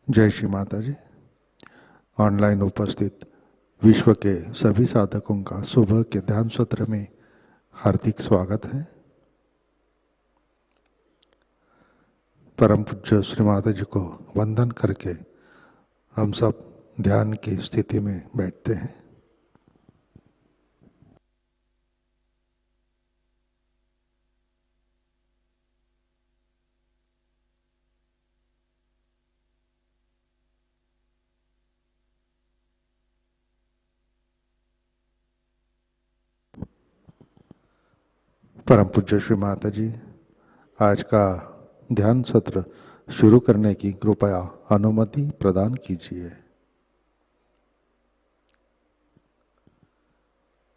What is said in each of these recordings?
जय श्री माताजी। ऑनलाइन उपस्थित विश्व के सभी साधकों का सुबह के ध्यान सत्र में हार्दिक स्वागत है। परम पूज्य श्री माताजी को वंदन करके हम सब ध्यान की स्थिति में बैठते हैं। परम पूज्य श्री माताजी आज का ध्यान सत्र शुरू करने की कृपया अनुमति प्रदान कीजिए।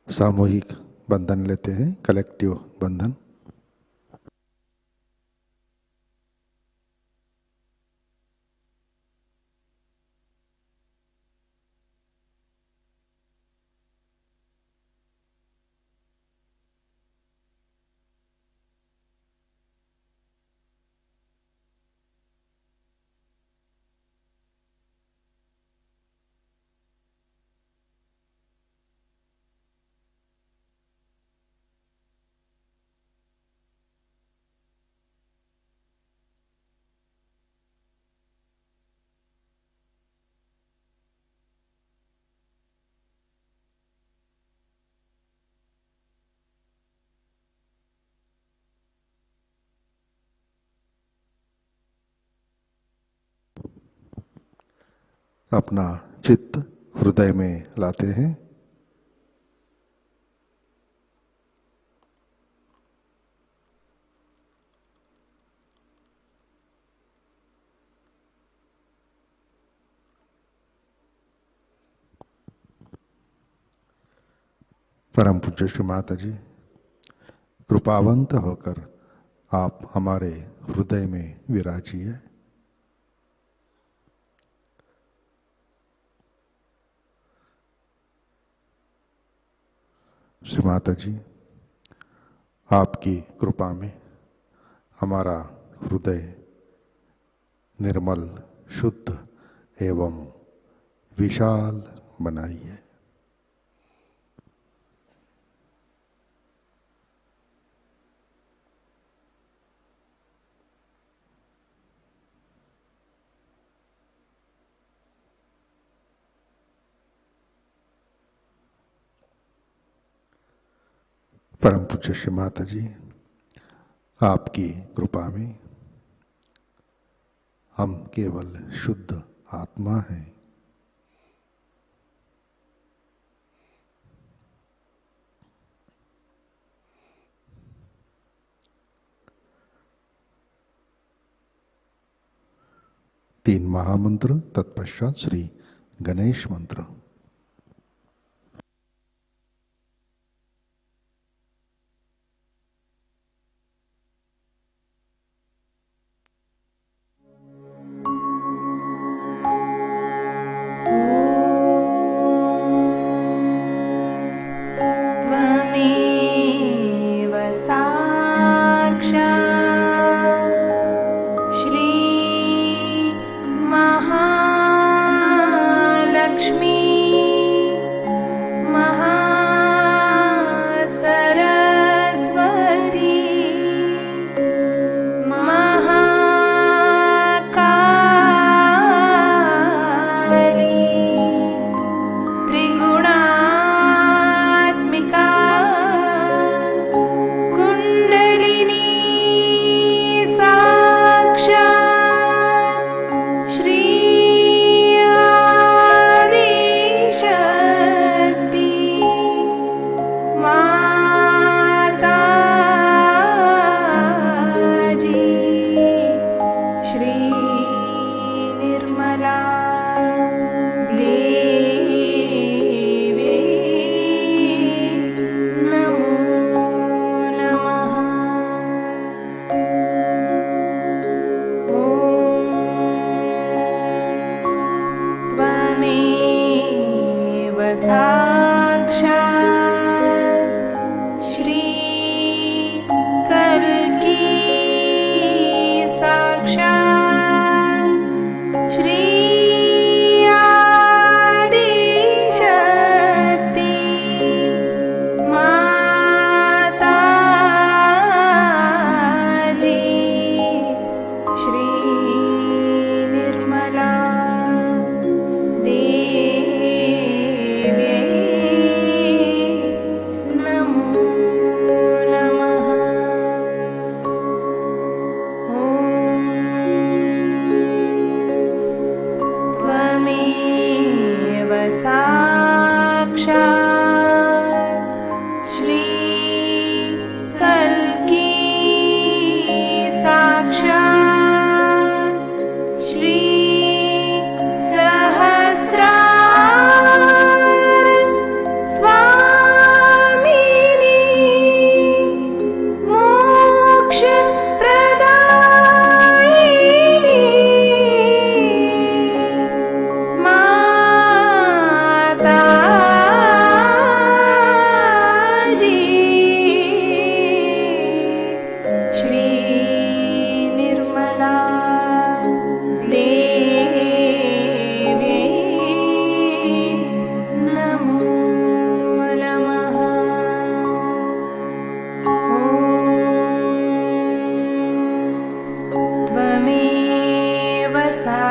सामूहिक बंधन लेते हैं, कलेक्टिव बंधन। अपना चित्त हृदय में लाते हैं। परम पूज्य श्री माताजी कृपावंत होकर आप हमारे हृदय में विराजिए। श्री माताजी आपकी कृपा में हमारा हृदय निर्मल, शुद्ध एवं विशाल बनाइए। परम पूज्य श्री माताजी आपकी कृपा में हम केवल शुद्ध आत्मा हैं। तीन महामंत्र, तत्पश्चात श्री गणेश मंत्र। श्री महालक्ष्मी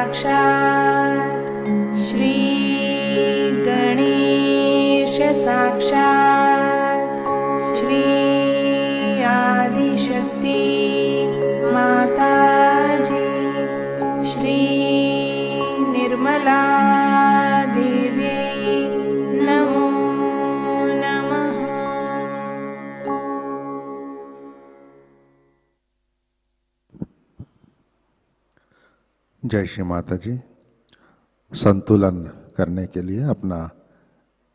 साक्षात् श्री गणेश साक्षात् श्री आदिशक्ति माताजी श्री निर्मला देव्यै नमो नमः। जय श्री माता जी। संतुलन करने के लिए अपना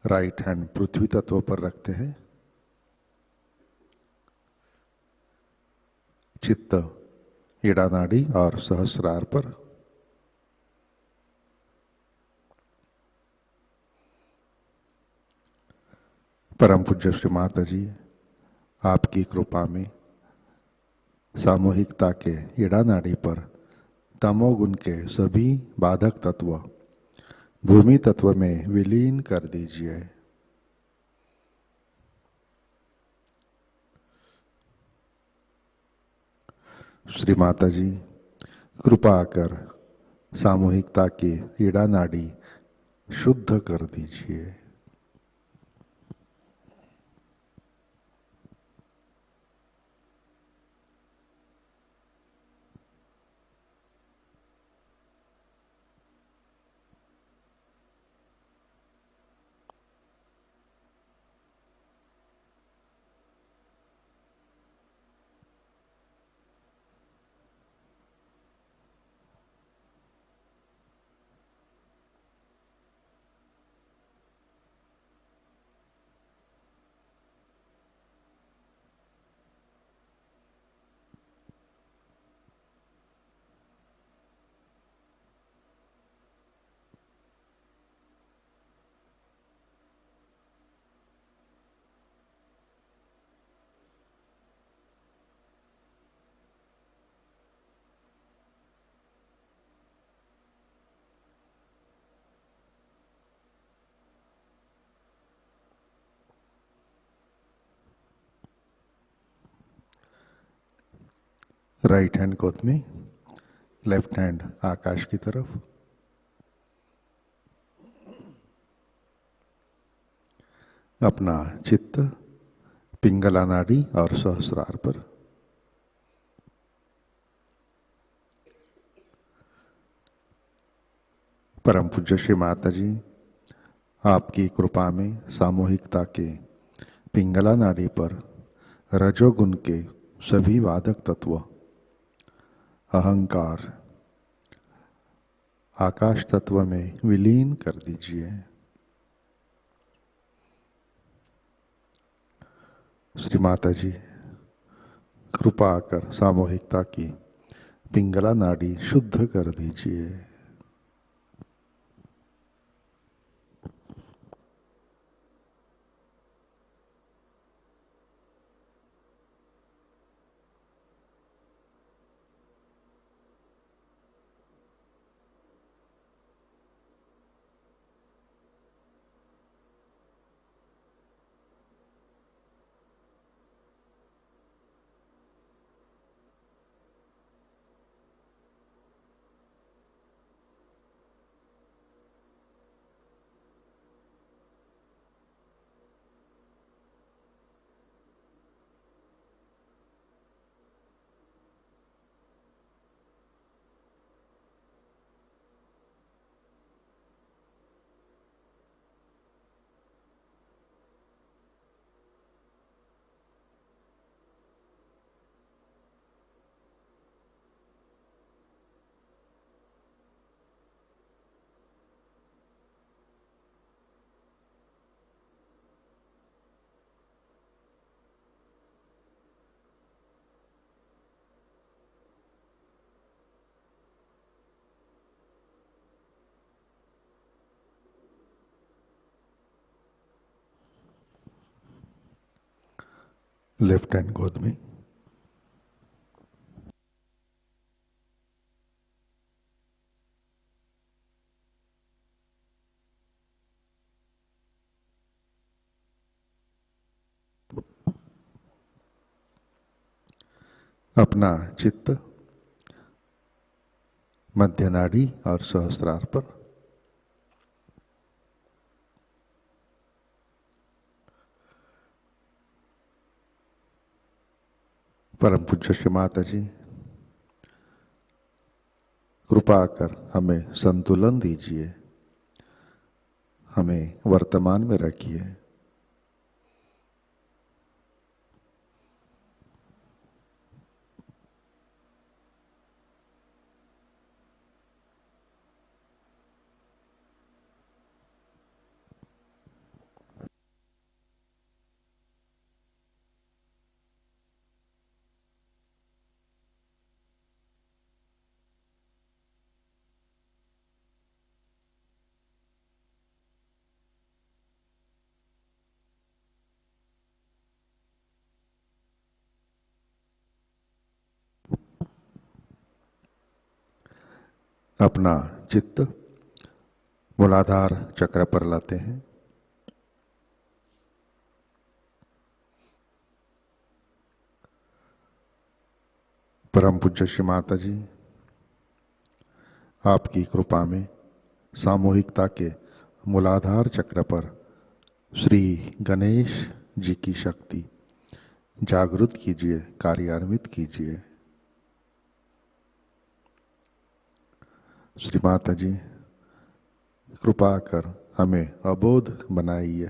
राइट हैंड पृथ्वी तत्व पर रखते हैं। चित्त ईड़ा नाड़ी और सहस्रार पर। परम पूज्य श्री माता जी, आपकी कृपा में सामूहिकता के ईड़ा नाड़ी पर तमोगुण के सभी बाधक तत्व भूमि तत्व में विलीन कर दीजिए। श्री माता जी, कृपा कर सामूहिकता की ईड़ा नाड़ी शुद्ध कर दीजिए। राइट हैंड गोद में, लेफ्ट हैंड आकाश की तरफ। अपना चित्त पिंगला नाड़ी और सहस्रार पर। परम पूज्य श्री माता जी, आपकी कृपा में सामूहिकता के पिंगला नाड़ी पर रजोगुण के सभी वादक तत्व अहंकार आकाश तत्व में विलीन कर दीजिए। श्री माता जी, कृपा कर सामूहिकता की पिंगला नाड़ी शुद्ध कर दीजिए। लेफ्ट हैंड गोद में। अपना चित्त मध्य नाड़ी और सहस्रार पर। परम पूज्य श्री माता जी, कृपा कर हमें संतुलन दीजिए, हमें वर्तमान में रखिए। अपना चित्त मूलाधार चक्र पर लाते हैं। परम पूज्य श्री माता जी, आपकी कृपा में सामूहिकता के मूलाधार चक्र पर श्री गणेश जी की शक्ति जागृत कीजिए, कार्यान्वित कीजिए। श्री माता जी, कृपा कर हमें अबोध बनाइए।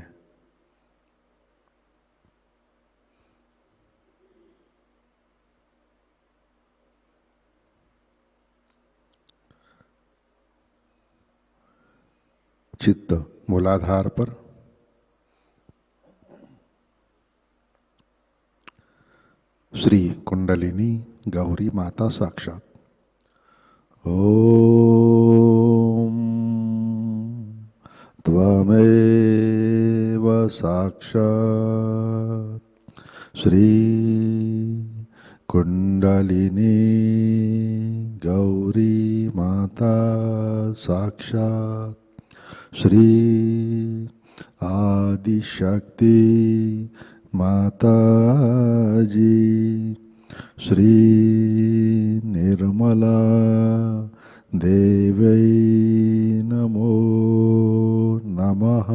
चित्त मूलाधार पर श्री कुंडलिनी गौरी माता साक्षात। ओम त्वमेव साक्षात् श्री कुंडलिनी गौरी माता साक्षात् श्री आदिशक्ति माताजी श्री निर्मला देवै नमो नमः।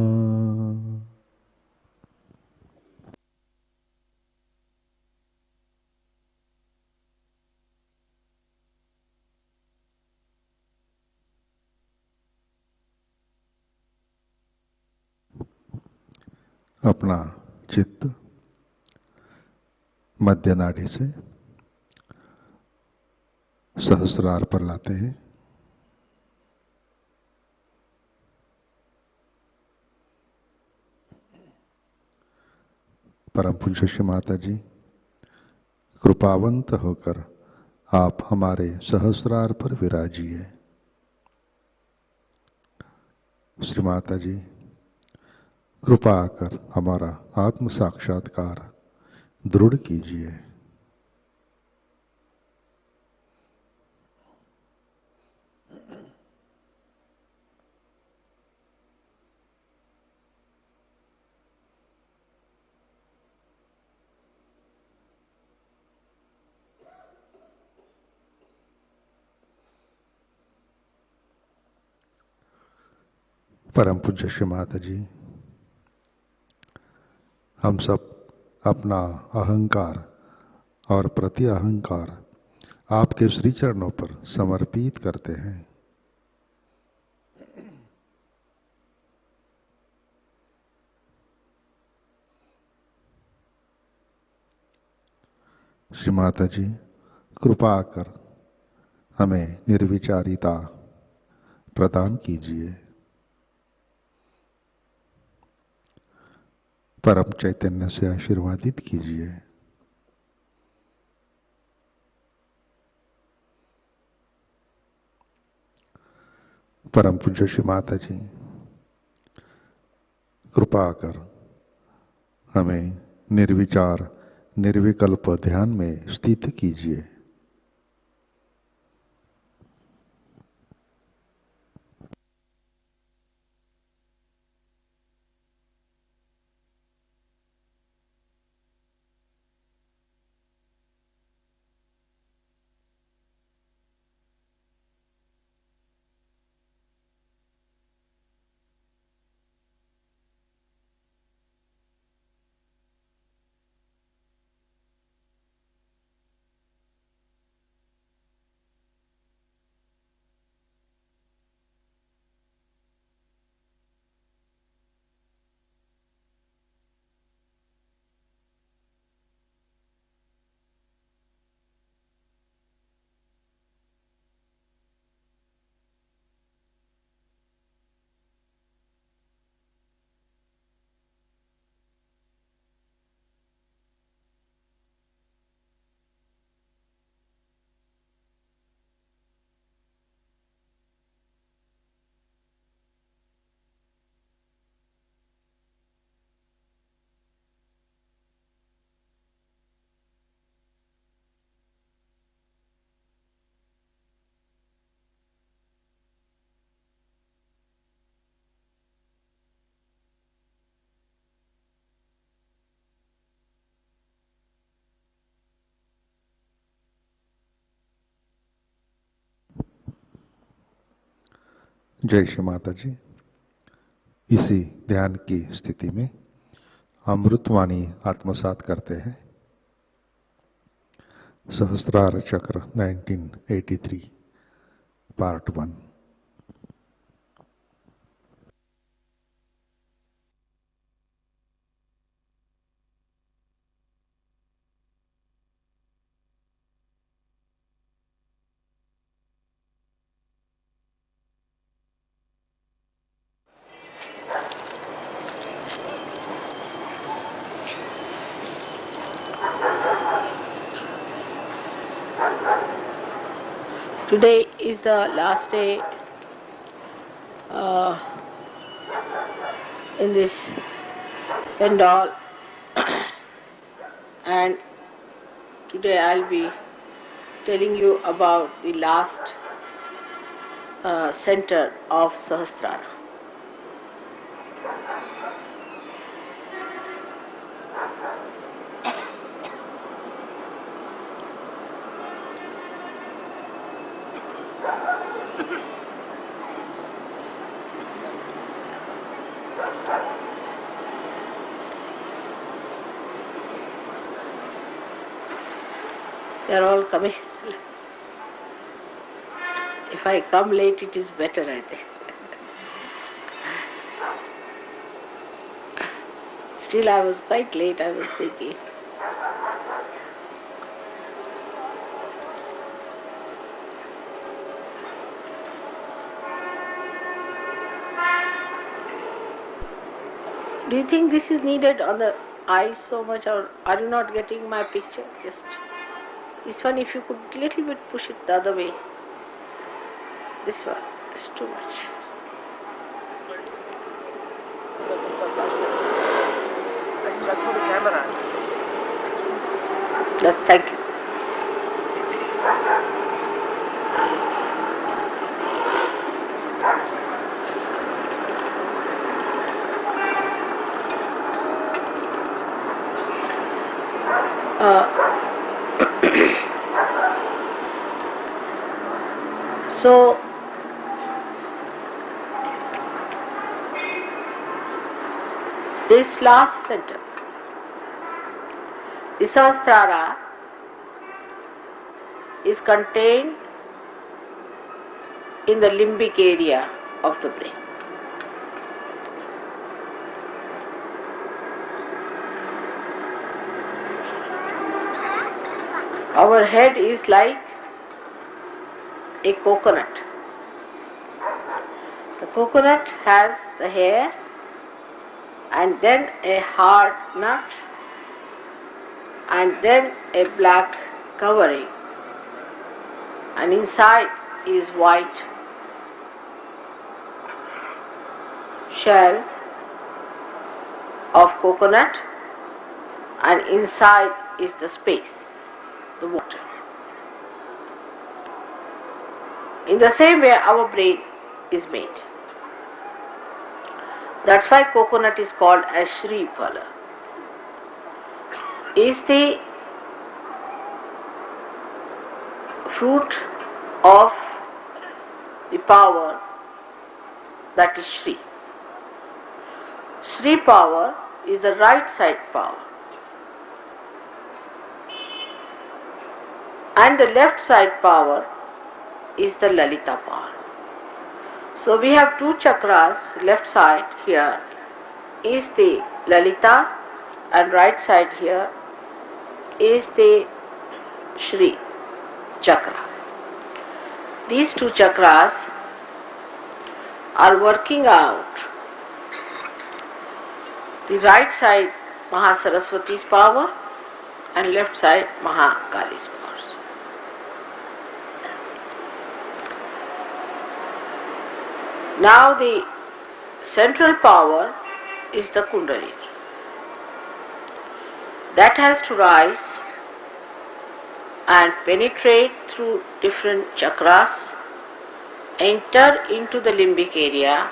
अपना चित्त मध्य नाड़ी से सहस्रार पर लाते हैं। परम पूज्य श्री माता जी, कृपावंत होकर आप हमारे सहस्रार पर विराजिए। श्री माता जी, कृपा कर हमारा आत्म साक्षात्कार दृढ़ कीजिए। परम पूज्य श्री माता जी, हम सब अपना अहंकार और प्रति अहंकार आपके श्री चरणों पर समर्पित करते हैं। श्री माता जी, कृपा कर हमें निर्विचारिता प्रदान कीजिए। परम चैतन्य से आशीर्वादित कीजिए। परम पूज्य श्री माता जी, कृपा कर हमें निर्विचार निर्विकल्प ध्यान में स्थित कीजिए। जय श्री माता जी। इसी ध्यान की स्थिति में अमृतवाणी आत्मसात करते हैं। सहस्रार चक्र 1983 part 1। Today is the last day in this pandal, and today I'll be telling you about the last center of Sahasrara. They are all coming. If I come late, it is better, I think. Still, I was quite late, I was thinking. Do you think this is needed on the eyes so much, or are you not getting my picture? Just this one, if you could little bit push it the other way. This one is too much. That's for the camera. That's thank you. So this last center, the Sahasrara, is contained in the limbic area of the brain. Our head is like a coconut. The coconut has the hair and then a hard nut and then a black covering, and inside is white shell of coconut, and inside is the space, the water. In the same way our brain is made. That's why coconut is called as Shri Phala. Is the fruit of the power that is Shri. Shri power is the right side power, and the left side power is the Lalita power. So we have two chakras. Left side here is the Lalita and right side here is the Shri chakra. These two chakras are working out the right side Mahasaraswati's power and left side Mahakali's powers. Now the central power is the Kundalini. That has to rise and penetrate through different chakras, enter into the limbic area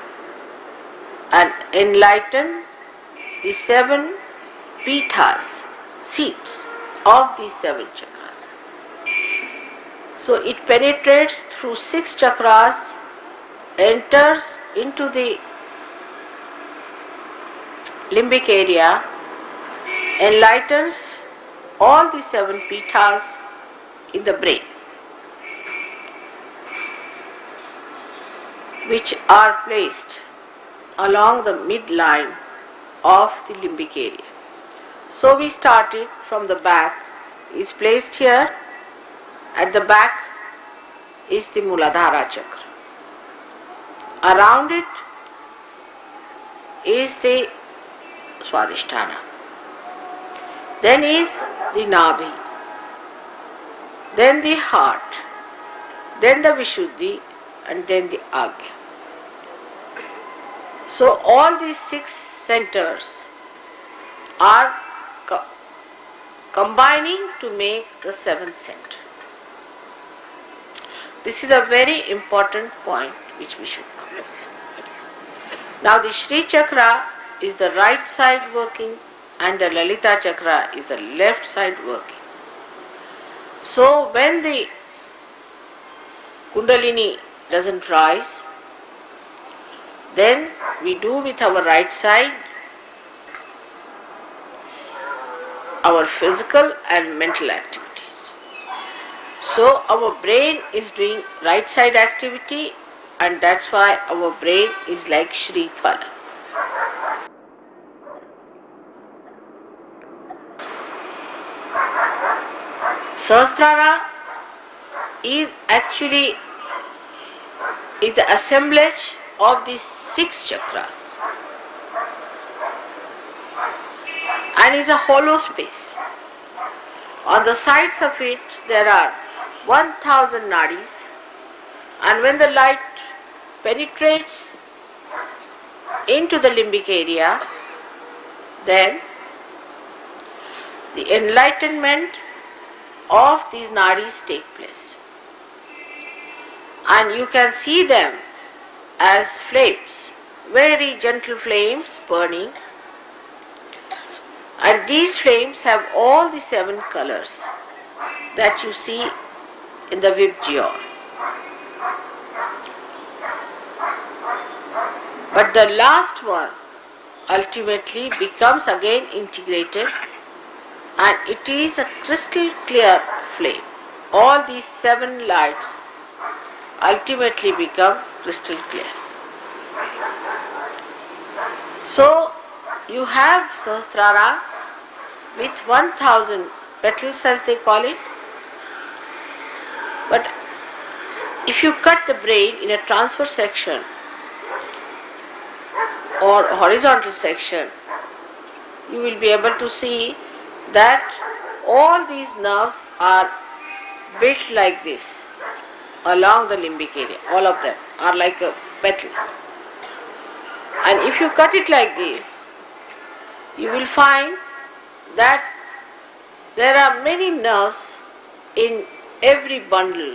and enlighten the 7 pithas, seats of these 7 chakras. So it penetrates through 6 chakras enters into the limbic area, enlightens all the 7 pithas in the brain, which are placed along the midline of the limbic area. So we started from the back, is placed here. At the back is the Muladhara Chakra. Around it is the Swadhisthana. Then is the Nabhi. Then the heart. Then the Vishuddhi, and then the Agya. So all these 6 centers are combining to make the 7th center. This is a very important point which we should know. Now the Shri Chakra is the right side working and the Lalita Chakra is the left side working. So when the Kundalini doesn't rise, then we do with our right side our physical and mental activities. So our brain is doing right side activity, and that's why our brain is like Shri Phala. Sahasrara is actually the assemblage of these 6 chakras and is a hollow space. On the sides of it there are 1000 nadis, and when the light penetrates into the limbic area, then the enlightenment of these nadis take place. And you can see them as flames, very gentle flames burning. And these flames have all the 7 colors that you see in the Vibgyor. But the last one ultimately becomes again integrated, and it is a crystal clear flame. All these 7 lights ultimately become crystal clear. So you have Sahasrara with 1000 petals, as they call it. But if you cut the brain in a transverse section or horizontal section, you will be able to see that all these nerves are built like this along the limbic area. All of them are like a petal. And if you cut it like this, you will find that there are many nerves in every bundle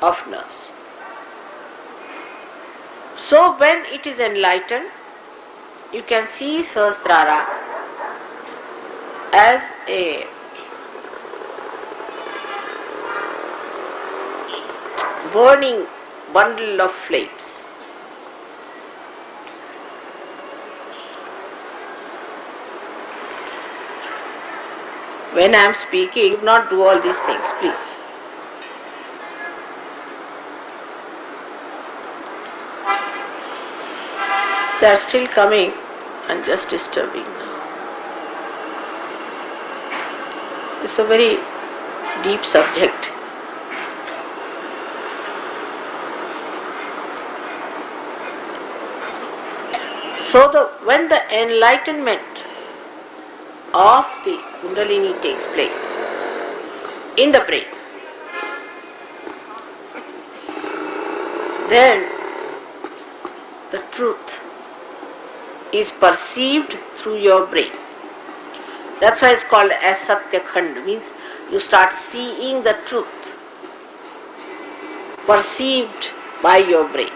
of nerves. So when it is enlightened, you can see Sahasrara as a burning bundle of flames. When I am speaking, do not do all these things, please. They are still coming and just disturbing now. It's a very deep subject. So when the enlightenment of the Kundalini takes place in the brain, then the truth is perceived through your brain. That's why it's called as Satyakhand, means you start seeing the truth perceived by your brain.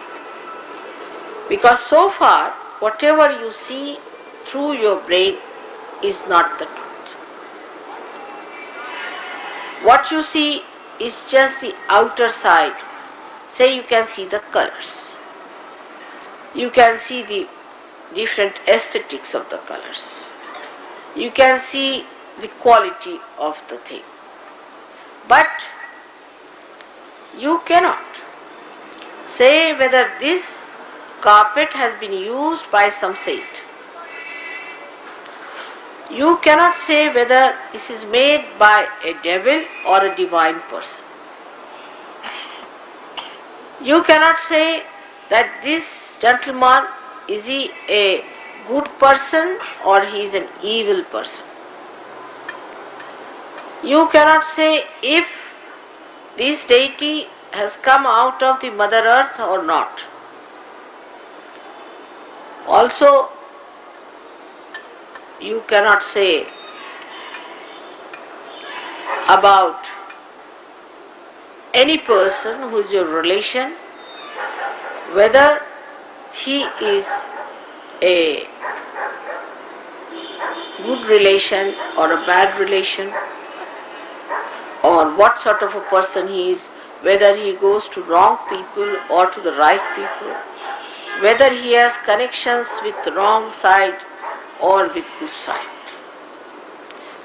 Because so far, whatever you see through your brain is not the truth. What you see is just the outer side say you can see the colors. You can see the different aesthetics of the colors. You can see the quality of the thing. But you cannot say whether this carpet has been used by some saint. You cannot say whether this is made by a devil or a divine person. You cannot say that this gentleman, is he a good person or he is an evil person. You cannot say if this deity has come out of the Mother Earth or not. Also, you cannot say about any person who is your relation whether he is a good relation or a bad relation, or what sort of a person he is, whether he goes to wrong people or to the right people, whether he has connections with the wrong side or with good side.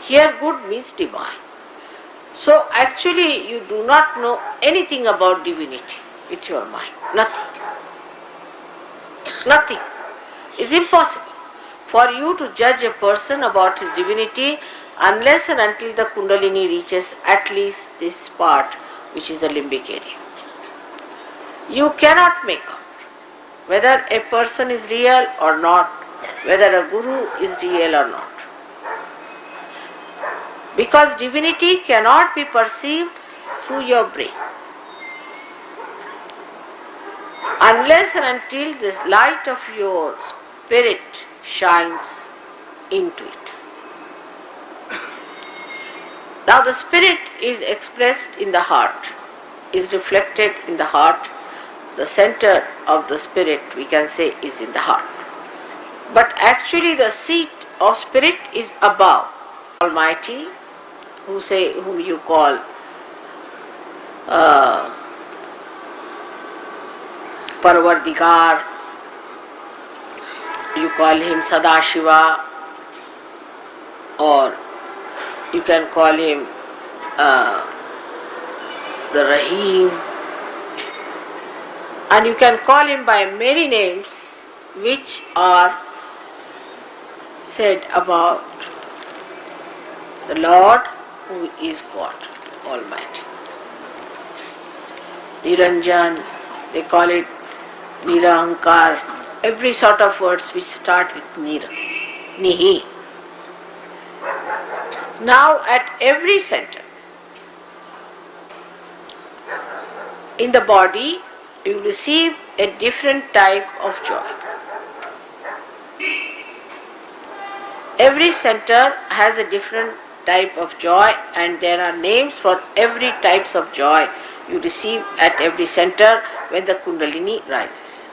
Here good means divine. So actually you do not know anything about divinity with your mind. Nothing. Nothing. It's impossible for you to judge a person about his divinity unless and until the Kundalini reaches at least this part, which is the limbic area. You cannot make out whether a person is real or not, whether a guru is real or not. Because divinity cannot be perceived through your brain unless and until this light of your spirit shines into it. Now the spirit is expressed in the heart, is reflected in the heart. The center of the spirit, we can say, is in the heart. But actually the seat of spirit is above Almighty, whom you call Parvardigar, you call him Sadashiva, or you can call him the Rahim, and you can call him by many names which are said about the Lord who is God Almighty. Niranjan, they call it Nirahankar, every sort of words which start with Nira, Nihi. Now at every center in the body you receive a different type of joy. Every center has a different type of joy, and there are names for every types of joy you receive at every center when the Kundalini rises.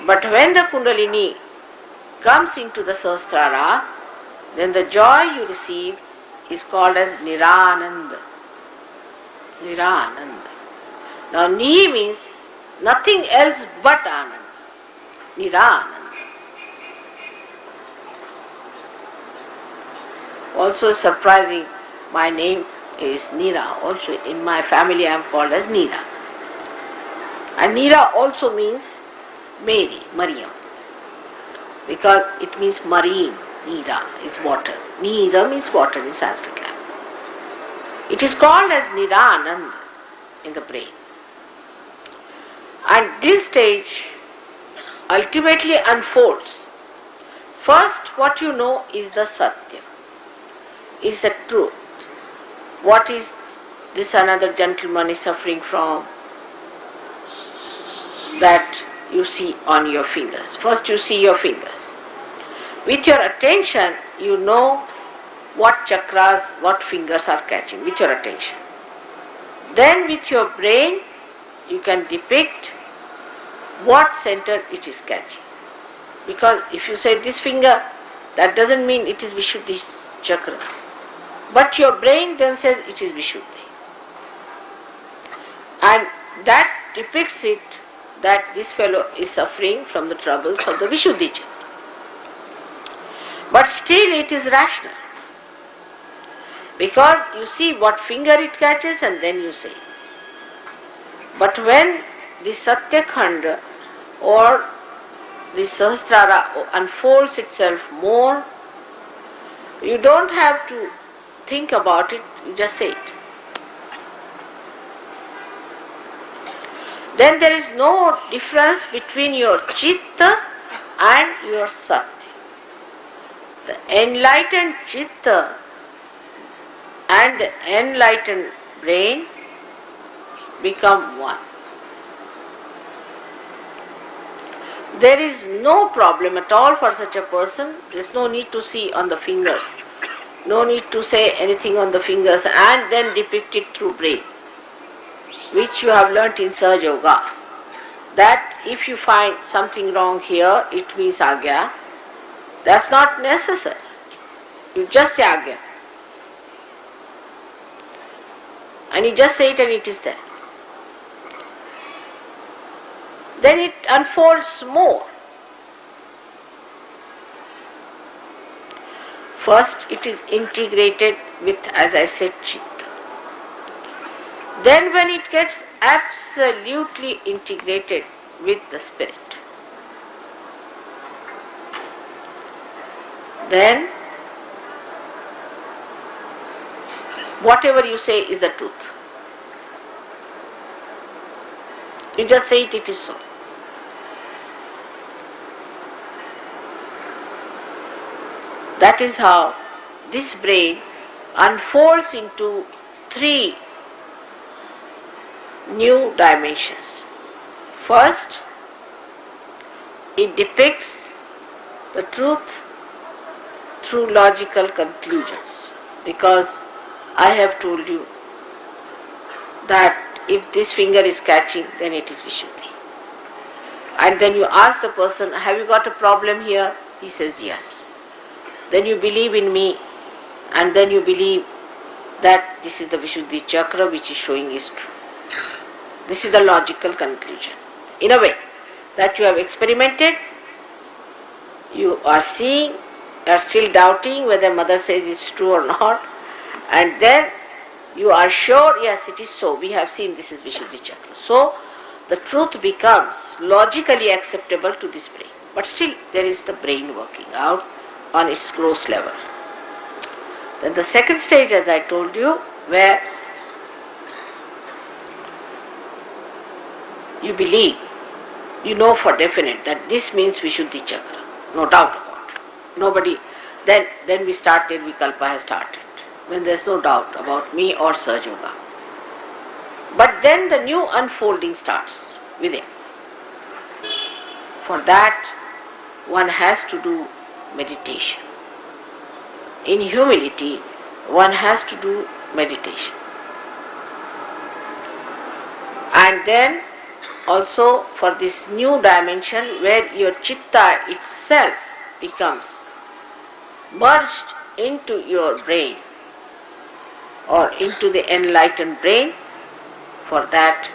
But when the Kundalini comes into the Sahasrara, then the joy you receive is called as Nirananda. Nirananda. Now Ni means nothing else but Ananda. Nirananda. Also surprising, my name is Neera. Also in my family I am called as Neera. And Neera also means Mary, Mariam. Because it means marine. Neera is water. Neera means water in Sanskrit language. It is called as Nirananda in the brain. And this stage ultimately unfolds. First, what you know is the Satya, is the truth. What is this another gentleman is suffering from? That you see on your fingers. First you see your fingers. With your attention, you know what chakras, what fingers are catching, with your attention. Then with your brain, you can depict what center it is catching. Because if you say this finger, that doesn't mean it is Vishuddhi chakra. But your brain then says it is Vishuddhi. And that depicts it that this fellow is suffering from the troubles of the Vishuddhi Chakra. But still it is rational. Because you see what finger it catches and then you say. But when the Satyakhanda or the Sahasrara unfolds itself more, you don't have to think about it, you just say it. Then there is no difference between your Chitta and your Satya. The enlightened Chitta and the enlightened brain become one. There is no problem at all for such a person. There is no need to see on the fingers. No need to say anything on the fingers and then depict it through brain, which you have learnt in Sahajayoga. That if you find something wrong here, it means Agya. That's not necessary. You just say Agya. And you just say it and it is there. Then it unfolds more. First it is integrated with, as I said, Chitta. Then when it gets absolutely integrated with the spirit, then whatever you say is the truth. You just say it, it is so. That is how this brain unfolds into 3 new dimensions. First, it depicts the truth through logical conclusions, because I have told you that if this finger is catching, then it is Vishuddhi. And then you ask the person, have you got a problem here? He says yes. Then you believe in me, and then you believe that this is the Vishuddhi Chakra which is showing is true. This is the logical conclusion. In a way that you have experimented, you are seeing, you are still doubting whether mother says it's true or not, and then you are sure, yes, it is so. We have seen this is Vishuddhi Chakra. So the truth becomes logically acceptable to this brain. But still there is the brain working out on its gross level. Then the second stage, as I told you, where you believe, you know for definite that this means Vishuddhi Chakra, no doubt about it. Nobody, then we started, Vikalpa has started, when there is no doubt about me or Sahajayoga. But then the new unfolding starts within. For that, one has to do meditation. In humility, one has to do meditation. And then also for this new dimension where your Chitta itself becomes merged into your brain or into the enlightened brain, for that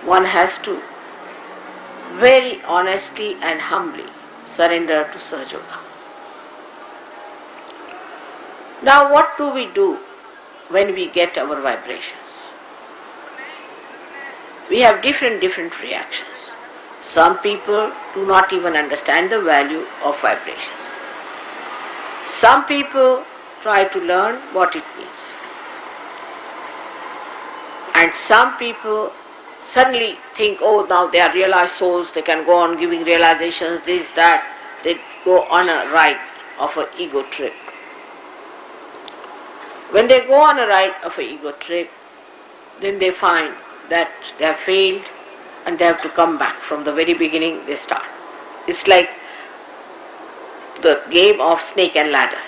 one has to very honestly and humbly surrender to Sahajayoga. Now what do we do when we get our vibrations? We have different reactions. Some people do not even understand the value of vibrations. Some people try to learn what it means. And some people suddenly think, oh, now they are realized souls, they can go on giving realizations, this, that. They go on a ride of an ego trip. When they go on a ride of an ego trip, then they find that they have failed and they have to come back. From the very beginning they start. It's like the game of snake and ladder.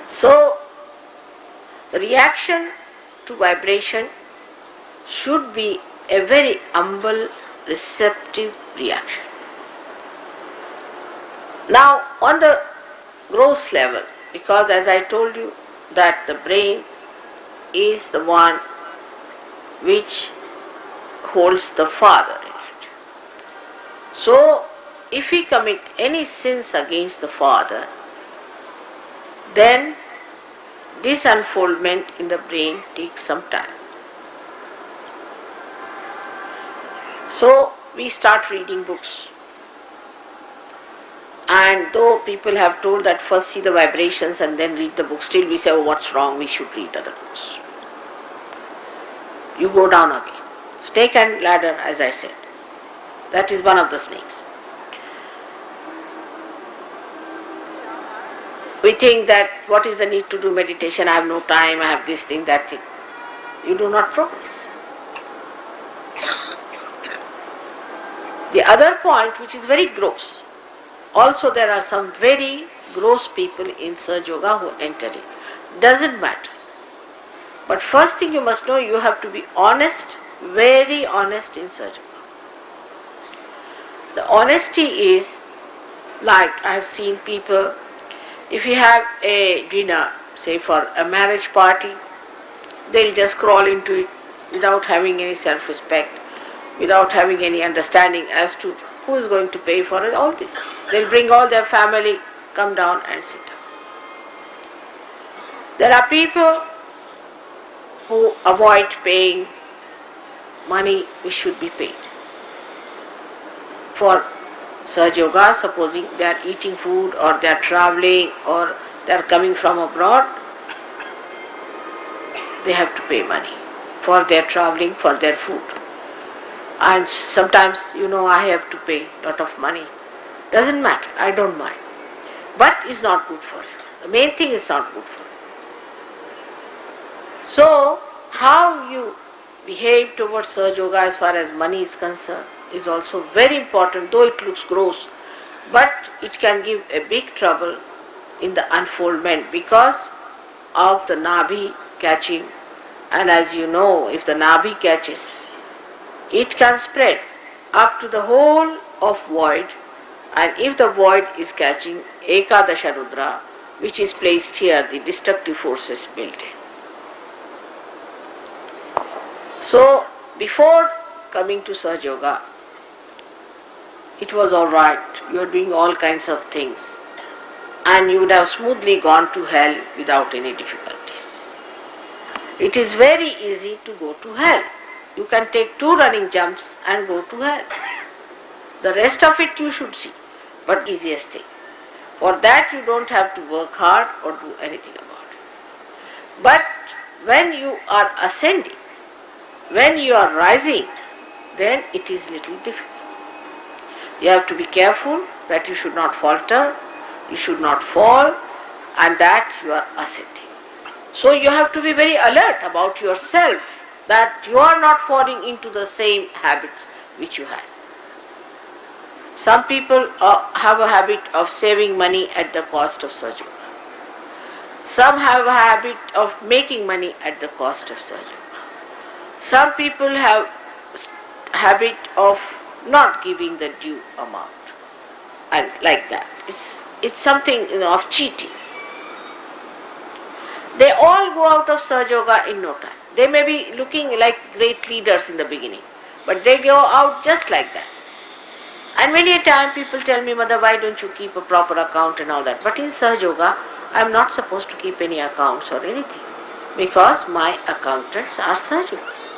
So, the reaction to vibration should be a very humble, receptive reaction. Now, on the gross level, because as I told you that the brain is the one which holds the Father in it. So, if we commit any sins against the Father, then this unfoldment in the brain takes some time. So, we start reading books. And though people have told that first see the vibrations and then read the book, still we say, oh, what's wrong, we should read other books. You go down again. Snake and ladder, as I said. That is one of the snakes. We think that what is the need to do meditation, I have no time, I have this thing, that thing. You do not progress. The other point, which is very gross, also there are some very gross people in Sahajayoga who enter it. Doesn't matter. But first thing you must know, you have to be honest, very honest in Sahajayoga. The honesty is like I have seen people, if you have a dinner, say for a marriage party, they'll just crawl into it without having any self-respect, without having any understanding as to who is going to pay for it, all this. They'll bring all their family, come down and sit down. There are people who avoid paying money which should be paid. For Sahajayoga, supposing they are eating food or they are traveling or they are coming from abroad, they have to pay money for their traveling, for their food. And sometimes, I have to pay a lot of money. Doesn't matter, I don't mind. But it's not good for you. The main thing is not good for you. So, how you behave towards Sahajayoga as far as money is concerned is also very important, though it looks gross, but it can give a big trouble in the unfoldment because of the Nabhi catching. And as you know, if the Nabhi catches, it can spread up to the whole of void, and if the void is catching Ekadasha Rudra, which is placed here, the destructive forces built in. So, before coming to Sahajayoga, it was alright, you are doing all kinds of things, and you would have smoothly gone to hell without any difficulties. It is very easy to go to hell. You can take 2 running jumps and go to hell. The rest of it you should see, but easiest thing. For that you don't have to work hard or do anything about it. But when you are ascending, when you are rising, then it is little difficult. You have to be careful that you should not falter, you should not fall, and that you are ascending. So you have to be very alert about yourself, that you are not falling into the same habits which you had. Some people have a habit of saving money at the cost of Sahajayoga. Some have a habit of making money at the cost of Sahajayoga. Some people have a habit of not giving the due amount, and like that. It's something of cheating. They all go out of Sahajayoga in no time. They may be looking like great leaders in the beginning, but they go out just like that. And many a time people tell me, Mother, why don't you keep a proper account and all that? But in Sahajayoga, I am not supposed to keep any accounts or anything, because my accountants are Sahajayogas.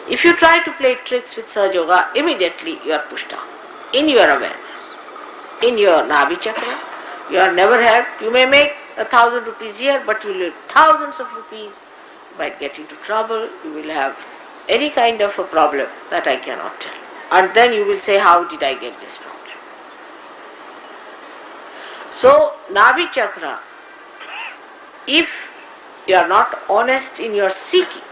If you try to play tricks with Sahajayoga, immediately you are pushed down in your awareness, in your Nabhi Chakra. You are never helped. You may make 1,000 rupees here, but you will lose thousands of rupees. You might get into trouble. You will have any kind of a problem that I cannot tell. And then you will say, how did I get this problem? So, Nabhi Chakra, if you are not honest in your seeking,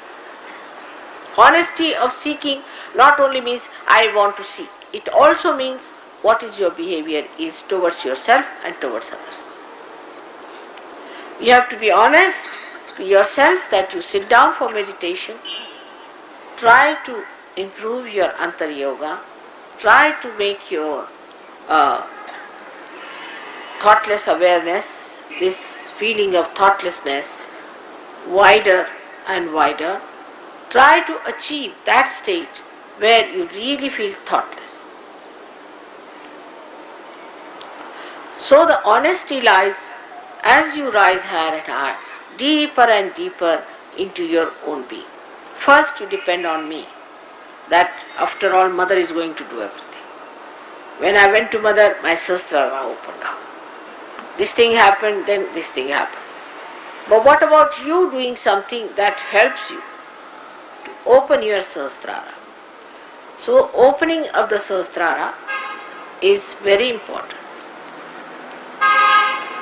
honesty of seeking not only means I want to seek, it also means what is your behavior is towards yourself and towards others. You have to be honest to yourself that you sit down for meditation, try to improve your Antar Yoga, try to make your thoughtless awareness, this feeling of thoughtlessness, wider and wider, Try to achieve that state where you really feel thoughtless. So the honesty lies as you rise higher and higher, deeper and deeper into your own being. First you depend on me, that after all mother is going to do everything. When I went to mother, my Sahasrara opened up. This thing happened, then this thing happened. But what about you doing something that helps you to open your Sahasrara? So opening of the Sahasrara is very important.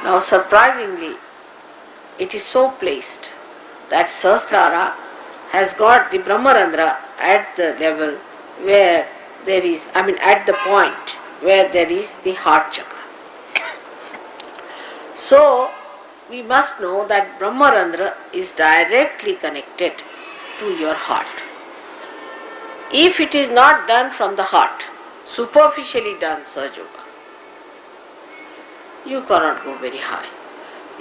Now surprisingly, it is so placed that Sahasrara has got the Brahmarandra at the level where there is, at the point where there is the heart chakra. So we must know that Brahmarandra is directly connected to your heart. If it is not done from the heart, superficially done Sahajayoga, you cannot go very high.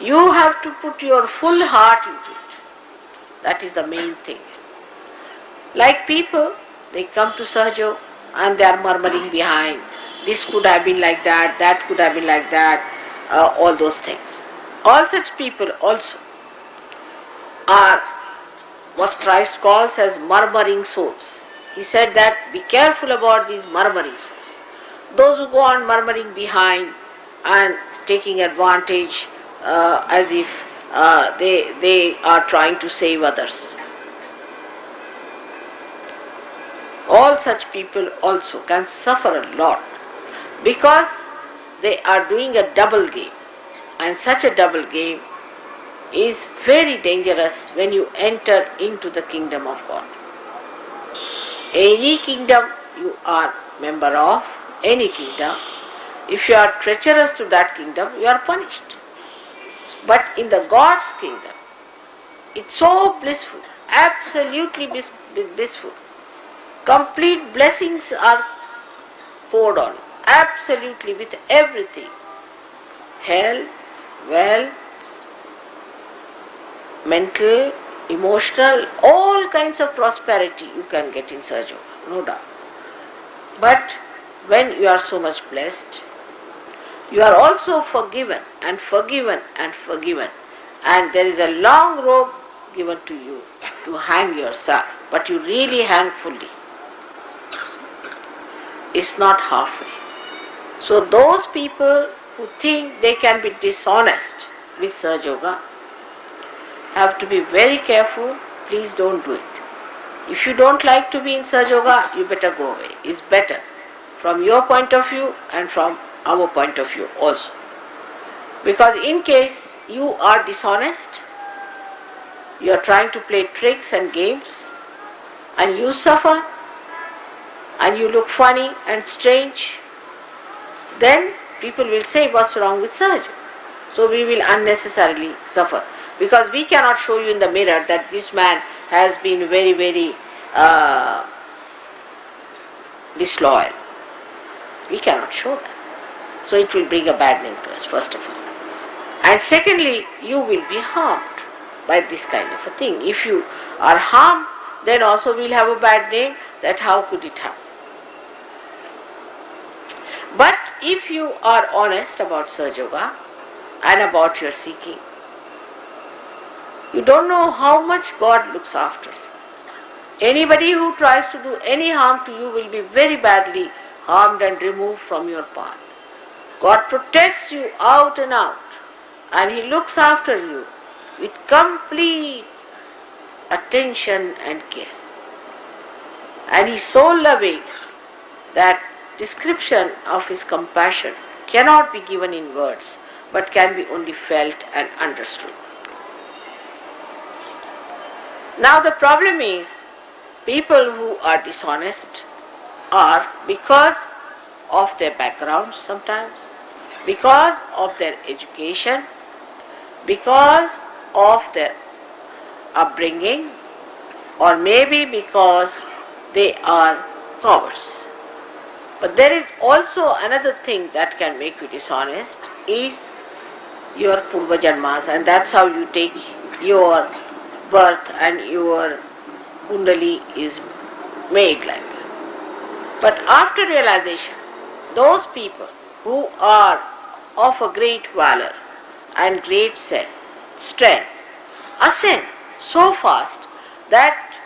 You have to put your full heart into it. That is the main thing. Like people, they come to Sahajayoga and they are murmuring behind. This could have been like that could have been like that, all those things. All such people also are what Christ calls as murmuring souls. He said that be careful about these murmuring souls. Those who go on murmuring behind and taking advantage as if they are trying to save others. All such people also can suffer a lot because they are doing a double game. And such a double game is very dangerous when you enter into the kingdom of God. Any kingdom you are member of, any kingdom, if you are treacherous to that kingdom, you are punished. But in the God's kingdom, it's so blissful, absolutely blissful. Complete blessings are poured on, absolutely with everything. Health, wealth, mental, emotional, all kinds of prosperity you can get in Sahajayoga, no doubt. But when you are so much blessed, you are also forgiven and forgiven and forgiven, and there is a long rope given to you to hang yourself, but you really hang fully. It's not halfway. So those people who think they can be dishonest with Sahajayoga have to be very careful. Please don't do it. If you don't like to be in Sahajayoga, you better go away. It's better from your point of view and from our point of view also. Because in case you are dishonest, you are trying to play tricks and games, and you suffer, and you look funny and strange, then people will say, what's wrong with Sahajayoga? So we will unnecessarily suffer. Because we cannot show you in the mirror that this man has been very, very disloyal. We cannot show that. So it will bring a bad name to us, first of all. And secondly, you will be harmed by this kind of a thing. If you are harmed, then also we will have a bad name, that how could it happen? But if you are honest about Sahajayoga and about your seeking, you don't know how much God looks after you. Anybody who tries to do any harm to you will be very badly harmed and removed from your path. God protects you out and out, and He looks after you with complete attention and care. And He is so loving that description of His compassion cannot be given in words, but can be only felt and understood. Now the problem is, people who are dishonest are, because of their background sometimes, because of their education, because of their upbringing, or maybe because they are cowards. But there is also another thing that can make you dishonest, is your purva janmas, and that's how you take your birth and your Kundali is made like that. But after realization, those people who are of a great valor and great strength ascend so fast that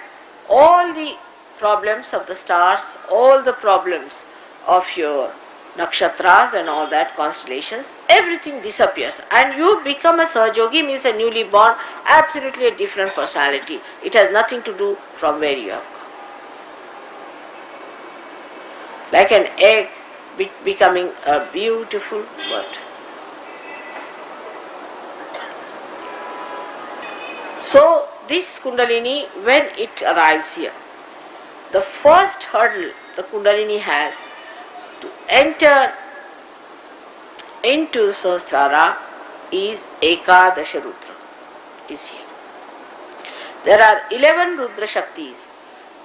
all the problems of the stars, all the problems of your nakshatras and all that constellations, everything disappears and you become a Sahajayogi, means a newly born, absolutely a different personality. It has nothing to do from where you have come. Like an egg becoming a beautiful bird. So this Kundalini, when it arrives here, the first hurdle the Kundalini has to enter into Sahasrara is Ekadasha Rudra, is here. There are 11 Rudra Shaktis,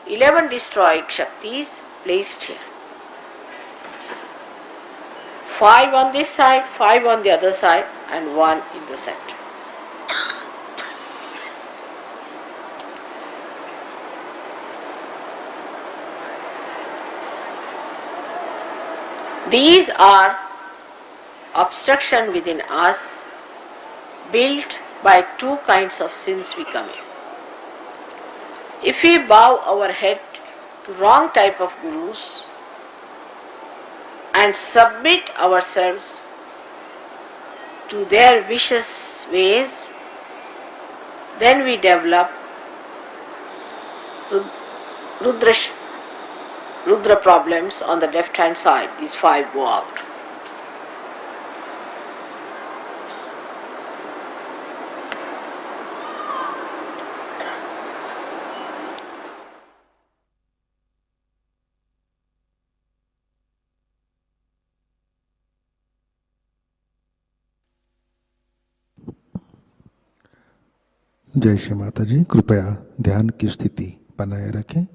11 destroying Shaktis placed here. 5 on this side, 5 on the other side, and 1 in the center. These are obstruction within us built by two kinds of sins we commit. If we bow our head to wrong type of gurus and submit ourselves to their vicious ways, then we develop Rudra problems on the left hand side. These 5 go out. जय श्री माता जी, कृपया ध्यान की स्थिति बनाए रखें।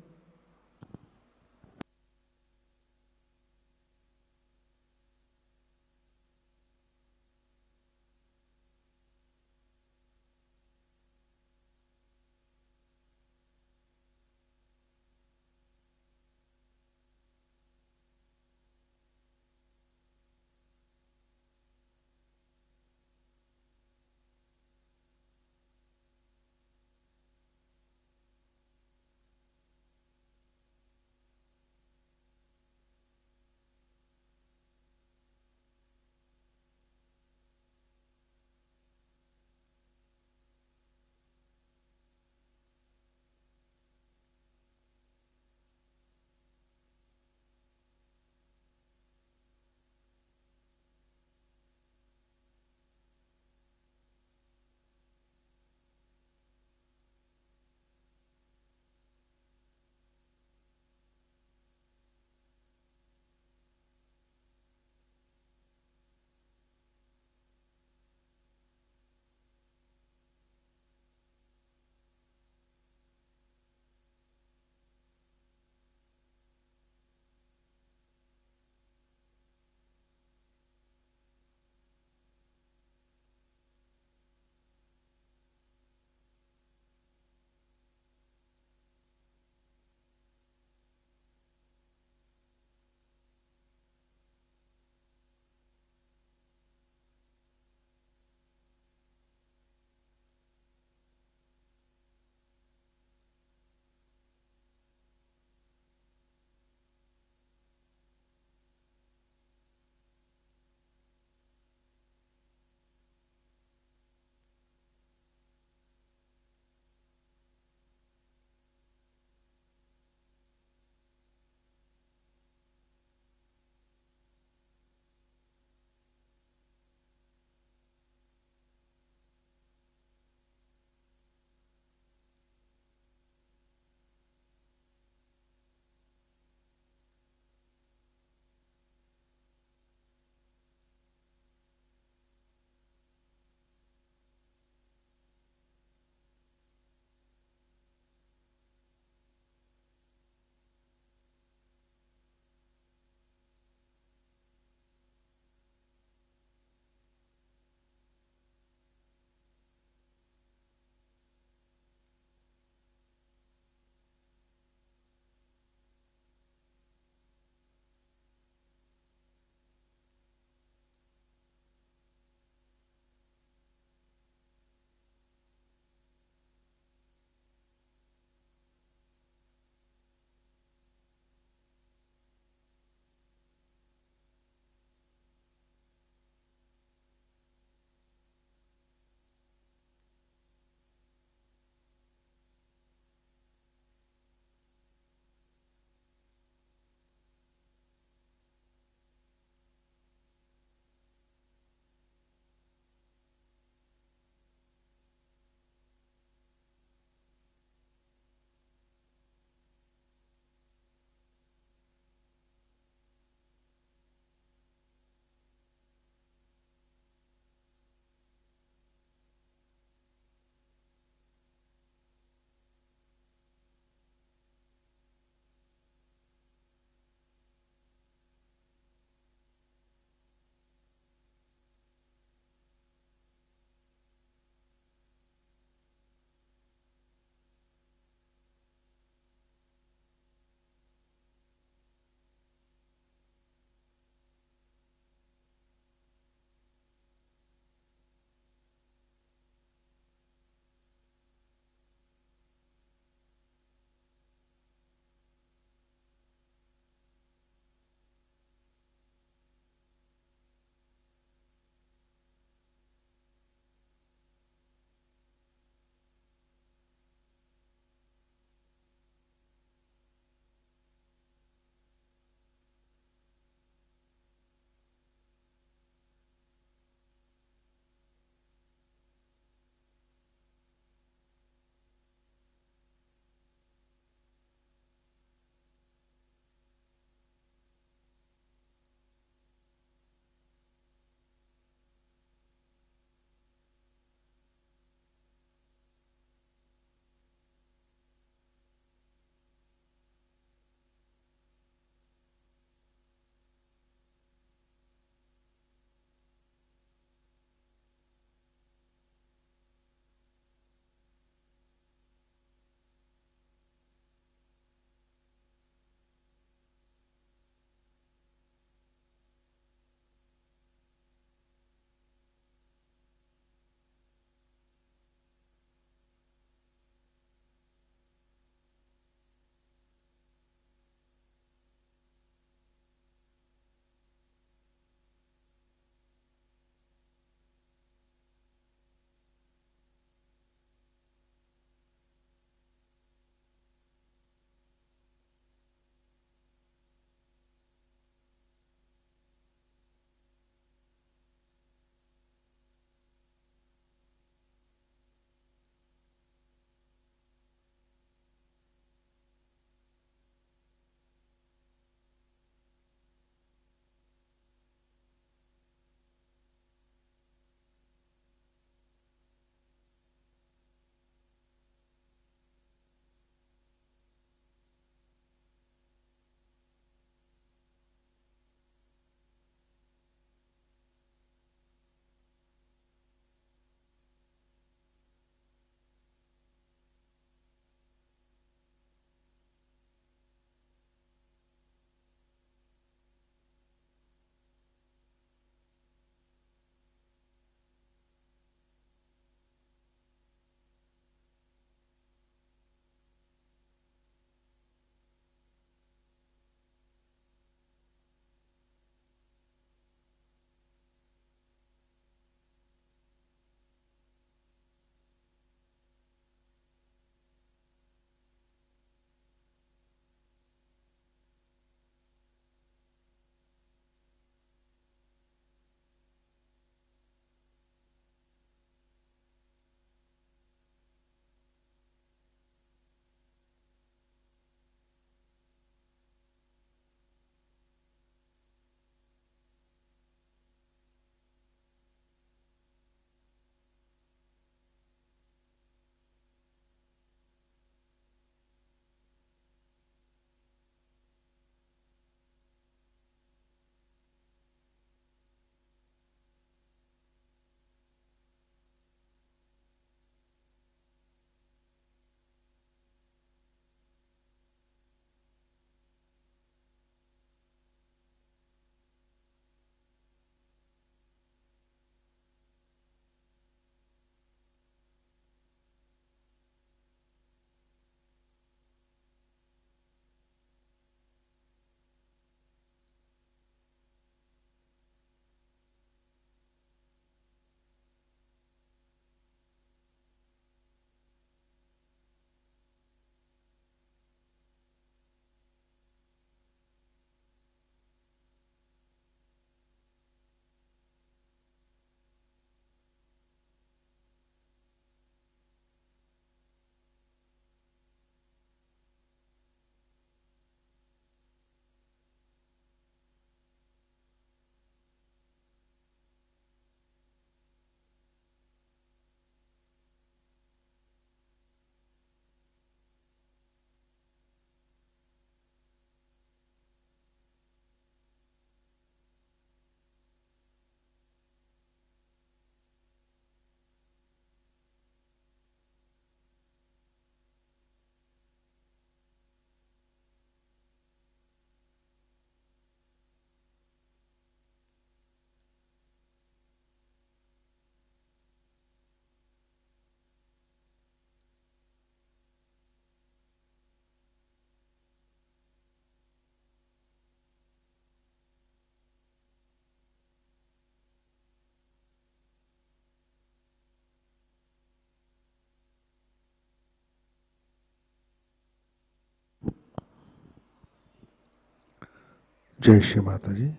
जय श्री माता जी।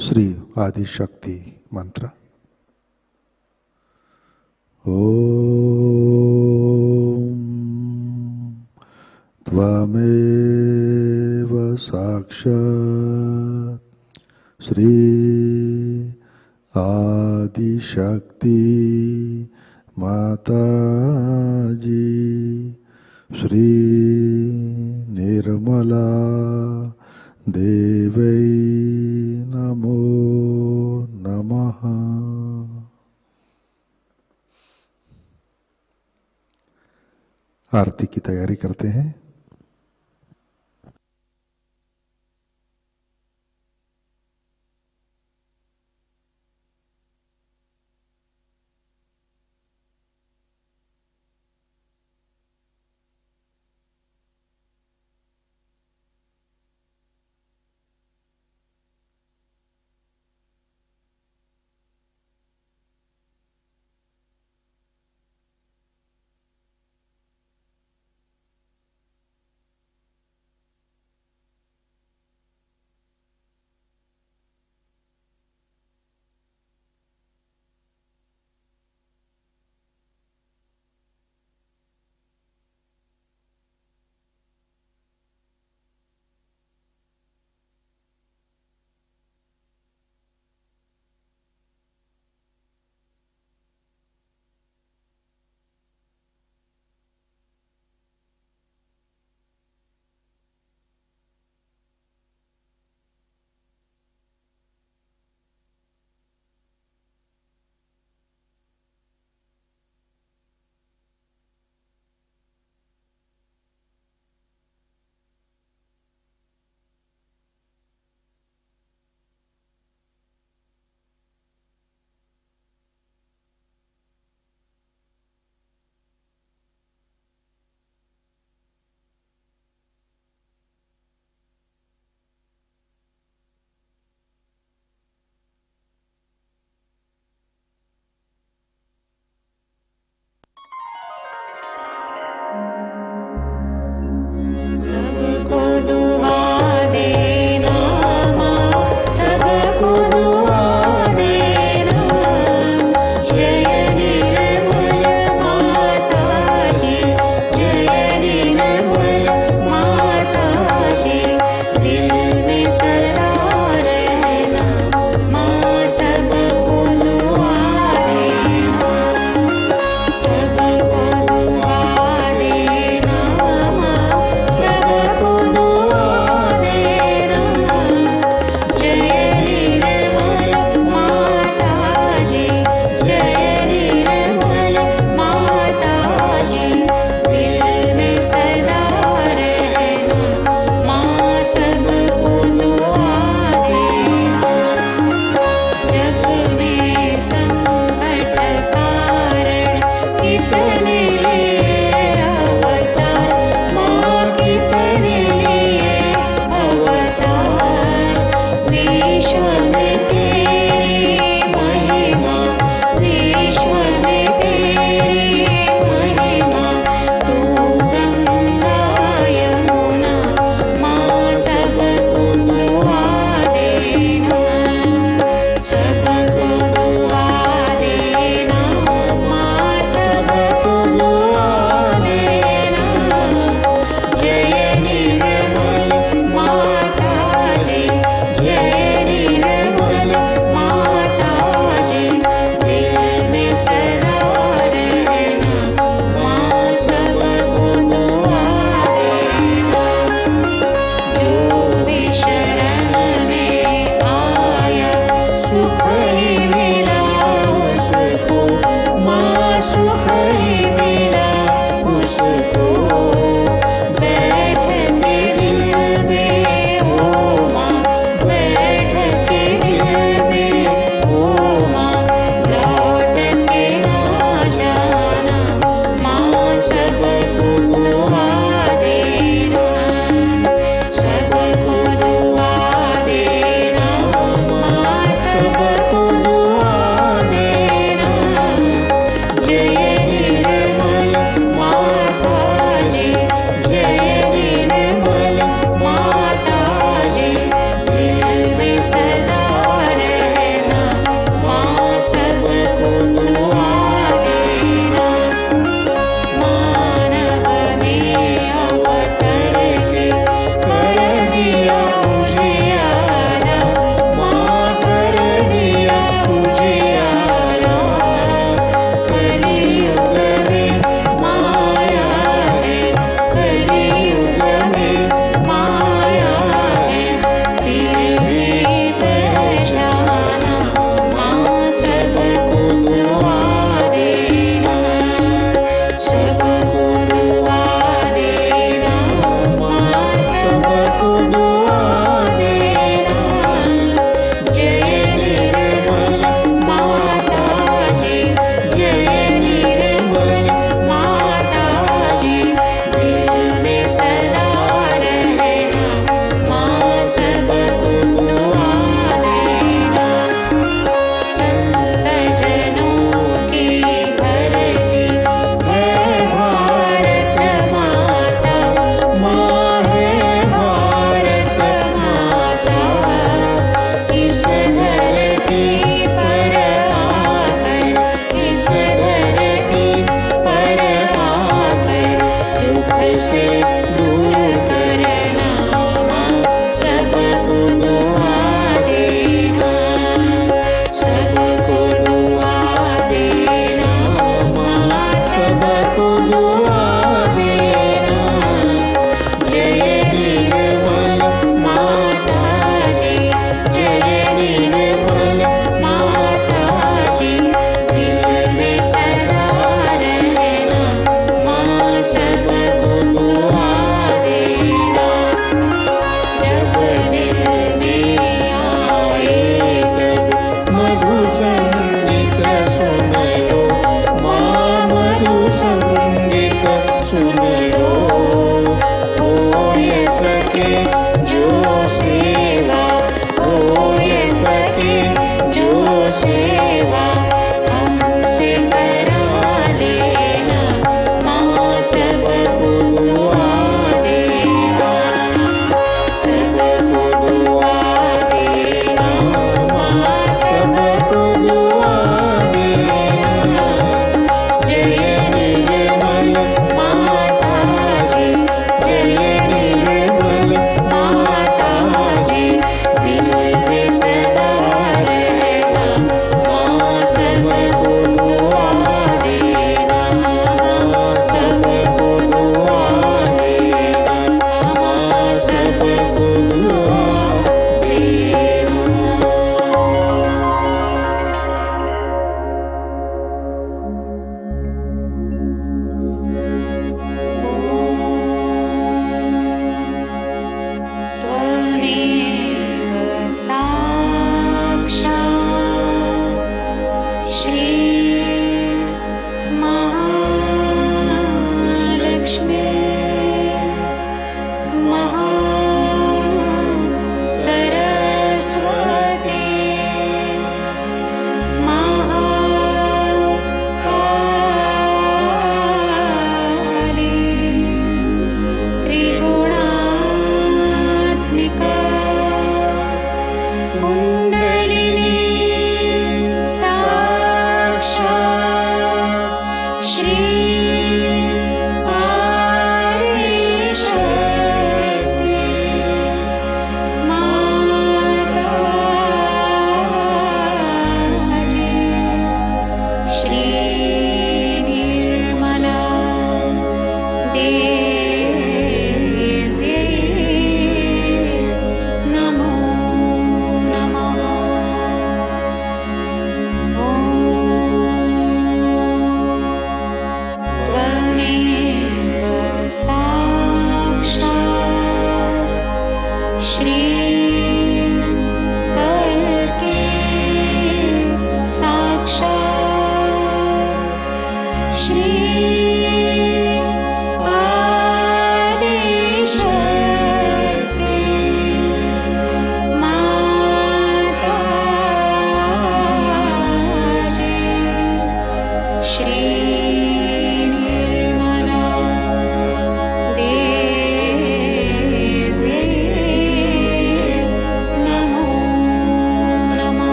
श्री आदि शक्ति मंत्र। ओम त्वमेव साक्षात् श्री आदि शक्ति माताजी श्री निर्मला देवै नमो नमः। आरती की तैयारी करते हैं।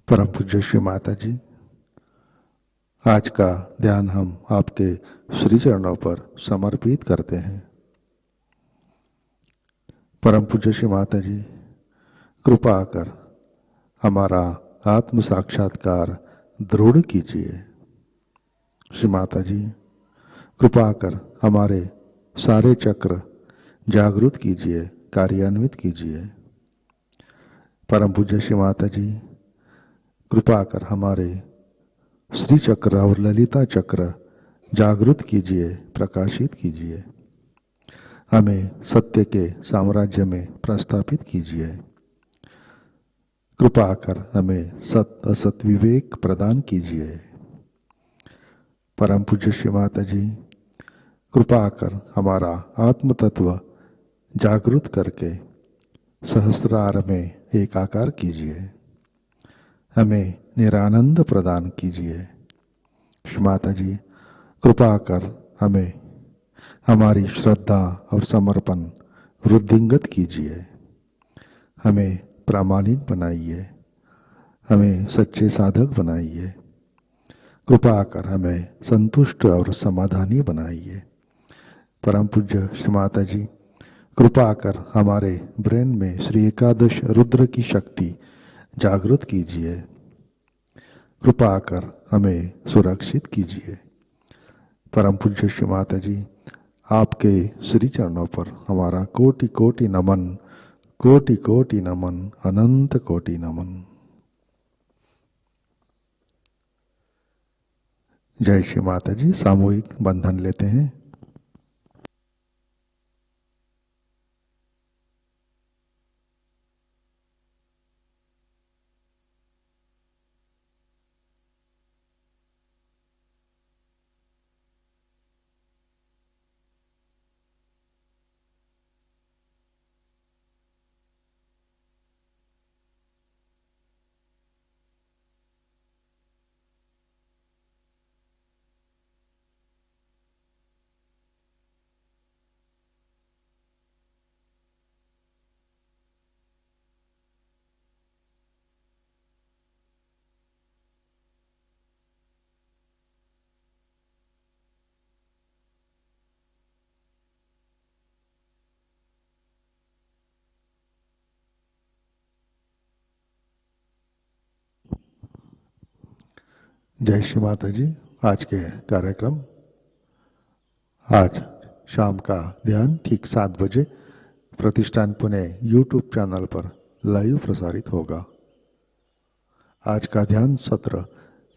परम पूज्य श्री माता जी, आज का ध्यान हम आपके श्री चरणों पर समर्पित करते हैं। परम पूज्य श्री माता जी, कृपा कर हमारा आत्म साक्षात्कार दृढ़ कीजिए। श्री माता जी, कृपा कर हमारे सारे चक्र जागृत कीजिए, कार्यान्वित कीजिए। परम पूज्य श्री माता जी, कृपा कर हमारे श्री चक्र और ललिता चक्र जागृत कीजिए, प्रकाशित कीजिए। हमें सत्य के साम्राज्य में प्रस्थापित कीजिए। कृपा कर हमें सत असत विवेक प्रदान कीजिए। परम पूज्य श्री माता जी, कृपा कर हमारा आत्म तत्व जागृत करके सहस्रार में एकाकार कीजिए। हमें निरानंद प्रदान कीजिए। श्री माता जी, कृपा कर हमें हमारी श्रद्धा और समर्पण वृद्धिंगत कीजिए। हमें प्रामाणिक बनाइए, हमें सच्चे साधक बनाइए। कृपा कर हमें संतुष्ट और समाधानी बनाइए। परम पूज्य श्री माता जी, कृपा कर हमारे ब्रेन में श्री एकादश रुद्र की शक्ति जागृत कीजिए। कृपा कर हमें सुरक्षित कीजिए। परम पूज्य श्री माता जी, आपके श्री चरणों पर हमारा कोटि कोटि नमन, कोटि कोटि नमन, अनंत कोटि नमन। जय श्री माता जी। सामूहिक बंधन लेते हैं। जय श्री माता जी। आज के कार्यक्रम, आज शाम का ध्यान ठीक 7 बजे प्रतिष्ठान पुणे यूट्यूब चैनल पर लाइव प्रसारित होगा। आज का ध्यान सत्र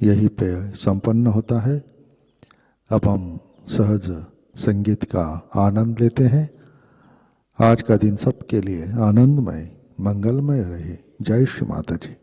यहीं पे संपन्न होता है। अब हम सहज संगीत का आनंद लेते हैं। आज का दिन सबके लिए आनंदमय, मंगलमय रहे। जय श्री माता जी।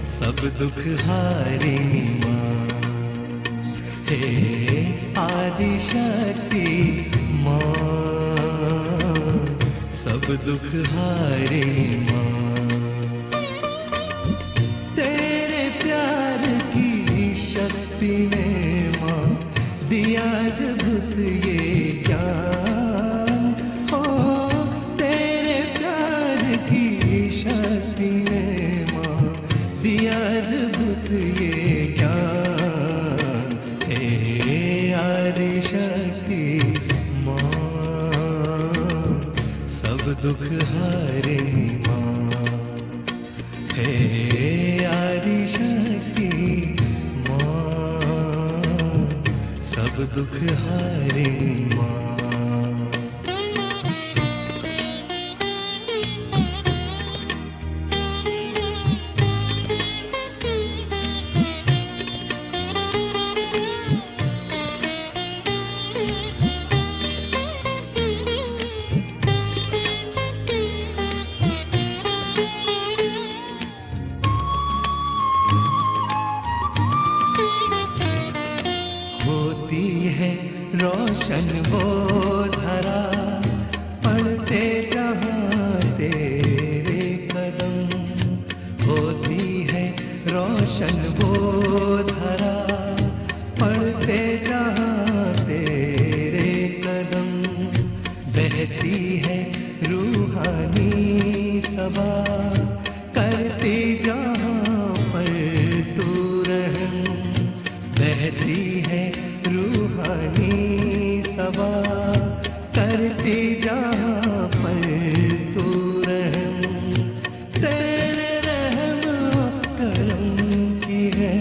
सब दुख हारिणी माँ, हे आदि शक्ति माँ, सब दुख हारिणी माँ। तेरे प्यार की शक्ति ने माँ दिया अद्भुत ये ज्ञान। हो तेरे प्यार की शक्ति ने माँ दिया अद्भुत ये ज्ञान। हे आदि शक्ति माँ, सब दुख हारिणी माँ, हे आदि शक्ति माँ। सब दुख हारिणी माँ। रोशन वो धरा पढ़ते जहाँ तेरे कदम, होती है रोशन वो धरा पढ़ते जहाँ तेरे कदम, बहती है रूहानी सबा करती जहाँ पर तू रहम, बहती है रूहानी सबा करती जहाँ पर तू रहम, तेरे रहम करम की है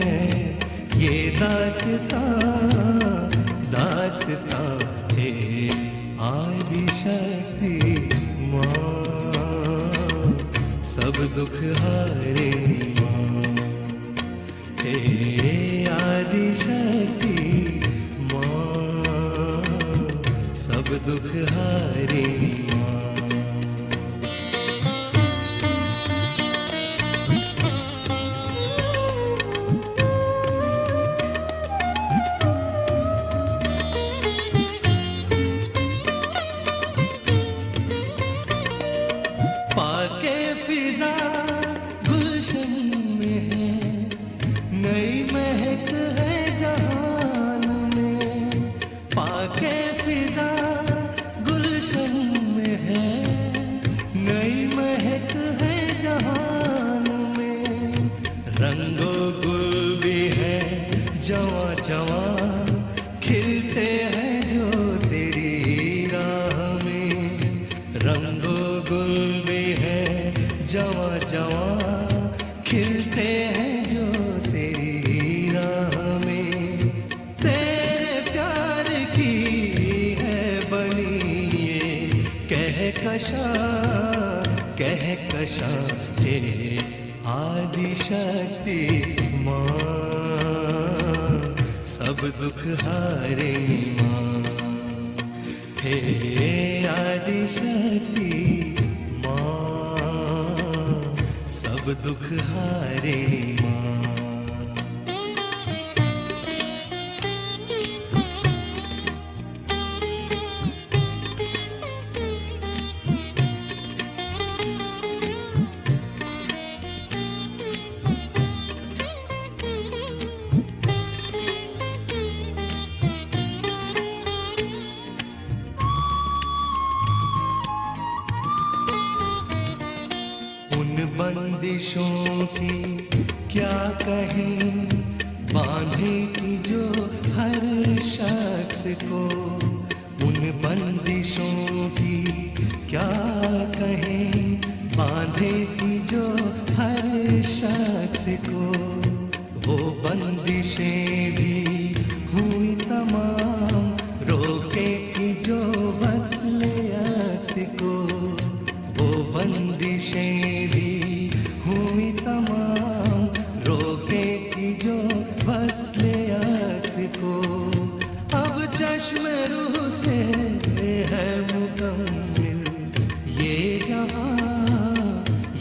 ये दास्तां, दास्तां है आदि शक्ति माँ, सब दुख हारिणी माँ, हे आदि शक्ति सब दुख हारिणी माँ। पाके फिजा गुलशन में है, नई महक है जहान में, पाके फिजा में है, नई महक है जहान में, रंगो गुल भी है जवां जवां खिलते हैं जो तेरी राह में, रंगो गुल भी है जवां जवां खिलते हैं जो तेरी राह में, तेरे प्यार की है बनी कहकशा हे आदि शक्ति माँ, सब दुख हारिणी माँ, हे आदि शक्ति माँ, सब दुख हारिणी माँ। बंदिशों की क्या कहें, बांधे की जो हर शख्स को, उन बंदिशों की क्या कहें, बांधे की जो हर शख्स को, वो बंदिशें भी हुई तमाम, रोके की जो वस्ले अक्स को, वो बंदिशें भी हुई तमाम, रोके की जो वस्ले अक्स को, अब चश्मे रूह से है मुकम्मिल ये जहां,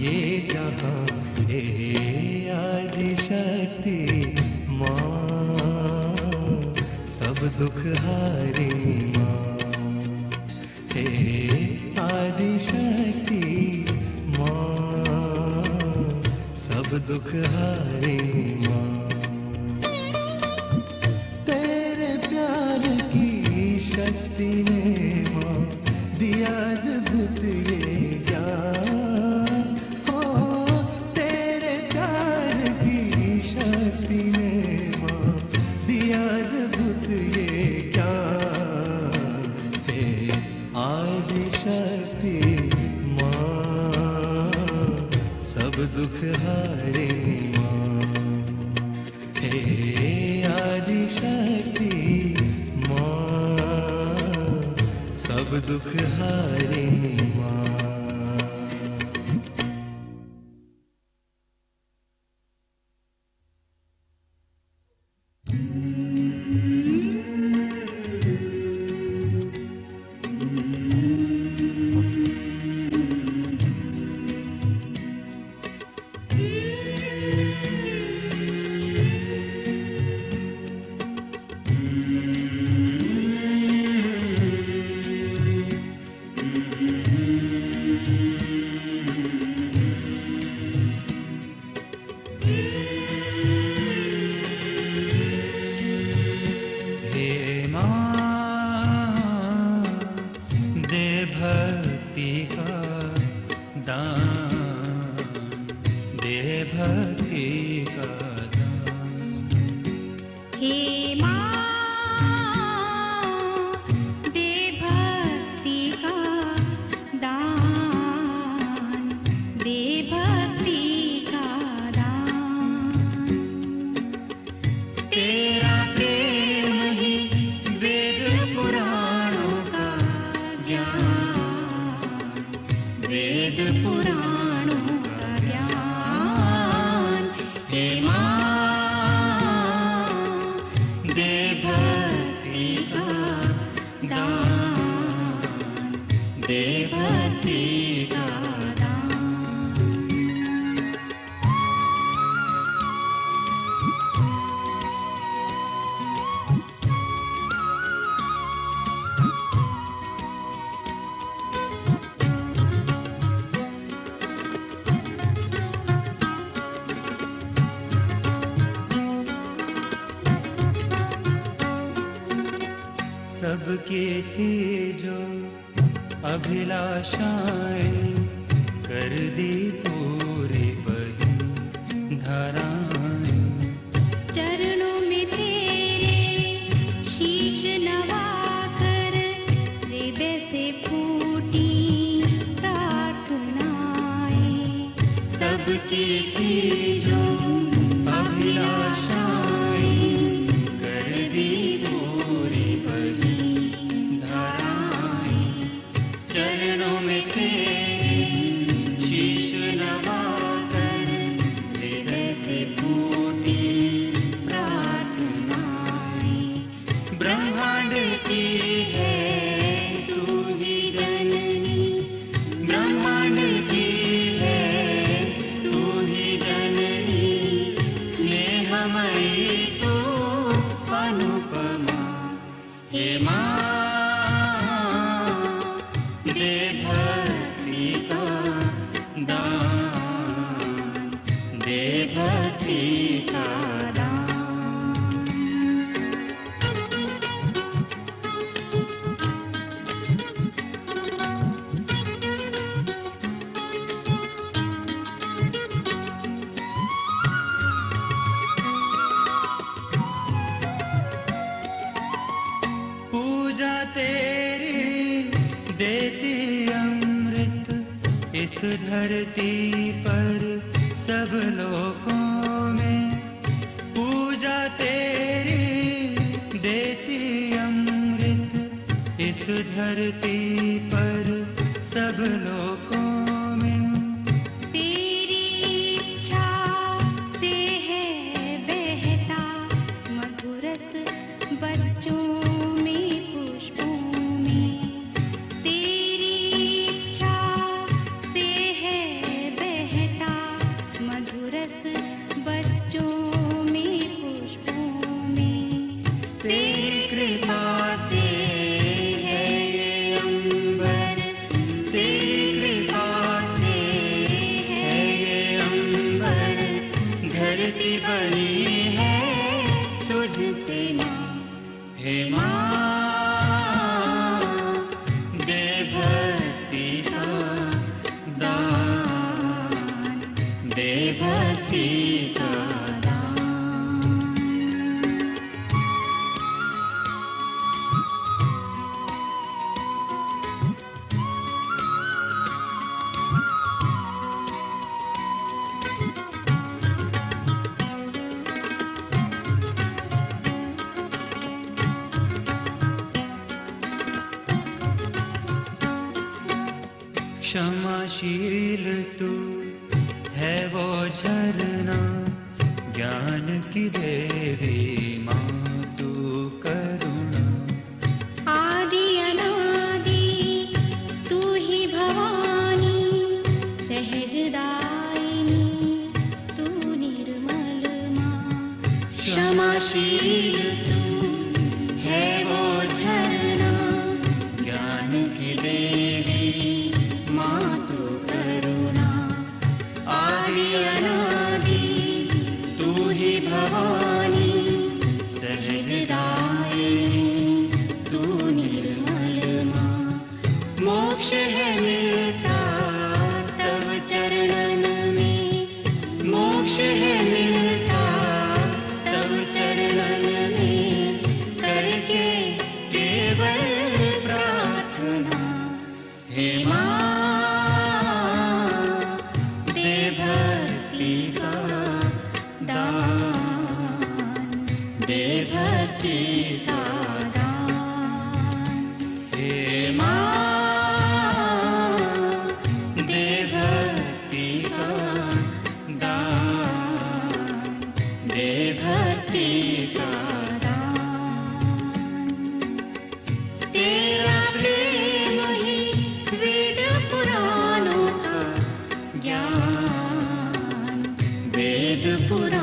ये जहां हे आदि शक्ति माँ, सब दुख हारिणी माँ, हे आदि शक्ति माँ, सब दुख हारिणी माँ, तेरे प्यार की शक्ति ने माँ दिया अद्भुत ये ज्ञान, हो तेरे प्यार की शक्ति ने माँ दिया अद्भुत ये ज्ञान, हे आदि शक्ति माँ, सब दुख हारिणी माँ, हे आदि शक्ति माँ, सब दुख हारिणी माँ। सबकी थी जो अभिलाषाएं कर दी पूरी बही धाराएं। चरणों में तेरे शीश नवाकर हृदय से फूटी प्रार्थनाएं। सबकी थी जो अभिलाषाएं कर दी पूरी बही धाराएं। चरणों में तेरे शीश नवाकर हृदय से फूटी प्रार्थनाएं। ब्रह्मांड की है तू ही जननी, ब्रह्मांड की है तू ही जननी। स्नेहमयी तू अनुपमा, हे माँ दे भक्ति का दान, दे भक्ति का दान। पूजा तेरी देती अमृत इस धरती पर सब लोगों में। पूजा तेरी देती अमृत इस धरती पर सब लोगों में। तेरी इच्छा से है बहता मधुरस बच्चों में पुष्पों में। तेरी इच्छा से है बहता मधुरस बच्चों में पुष्पों में। तेरी कृपा से है ये अंबर, तेरी कृपा से है ये अंबर। धरती बनी है तुझसे माँ, हे माँ दे भक्ति का दान, दे भक्ति का दान। क्षमाशील तू है वो झरना, ज्ञान की देवी माँ तू करुणा। आदि अनादि तू ही भवानी, सहजदायिनी तू निर्मल माँ। क्षमाशील तू है वो झरना, ज्ञान की देवी माँ तू करुणा। आदि अनादि तू ही भवानी, सहजदायिनी तू निर्मल माँ। मोक्ष है मिलता तव चरणन में, मोक्ष है मिलता तव चरणन में, करके केवल प्रार्थना। हे माँ दे भक्ति का दान, दे भक्ति का दान। हे माँ दे भक्ति का दान, दे भक्ति का दान। तेरा प्रेम ही वेद पुराणों का ज्ञान, वेद पुराण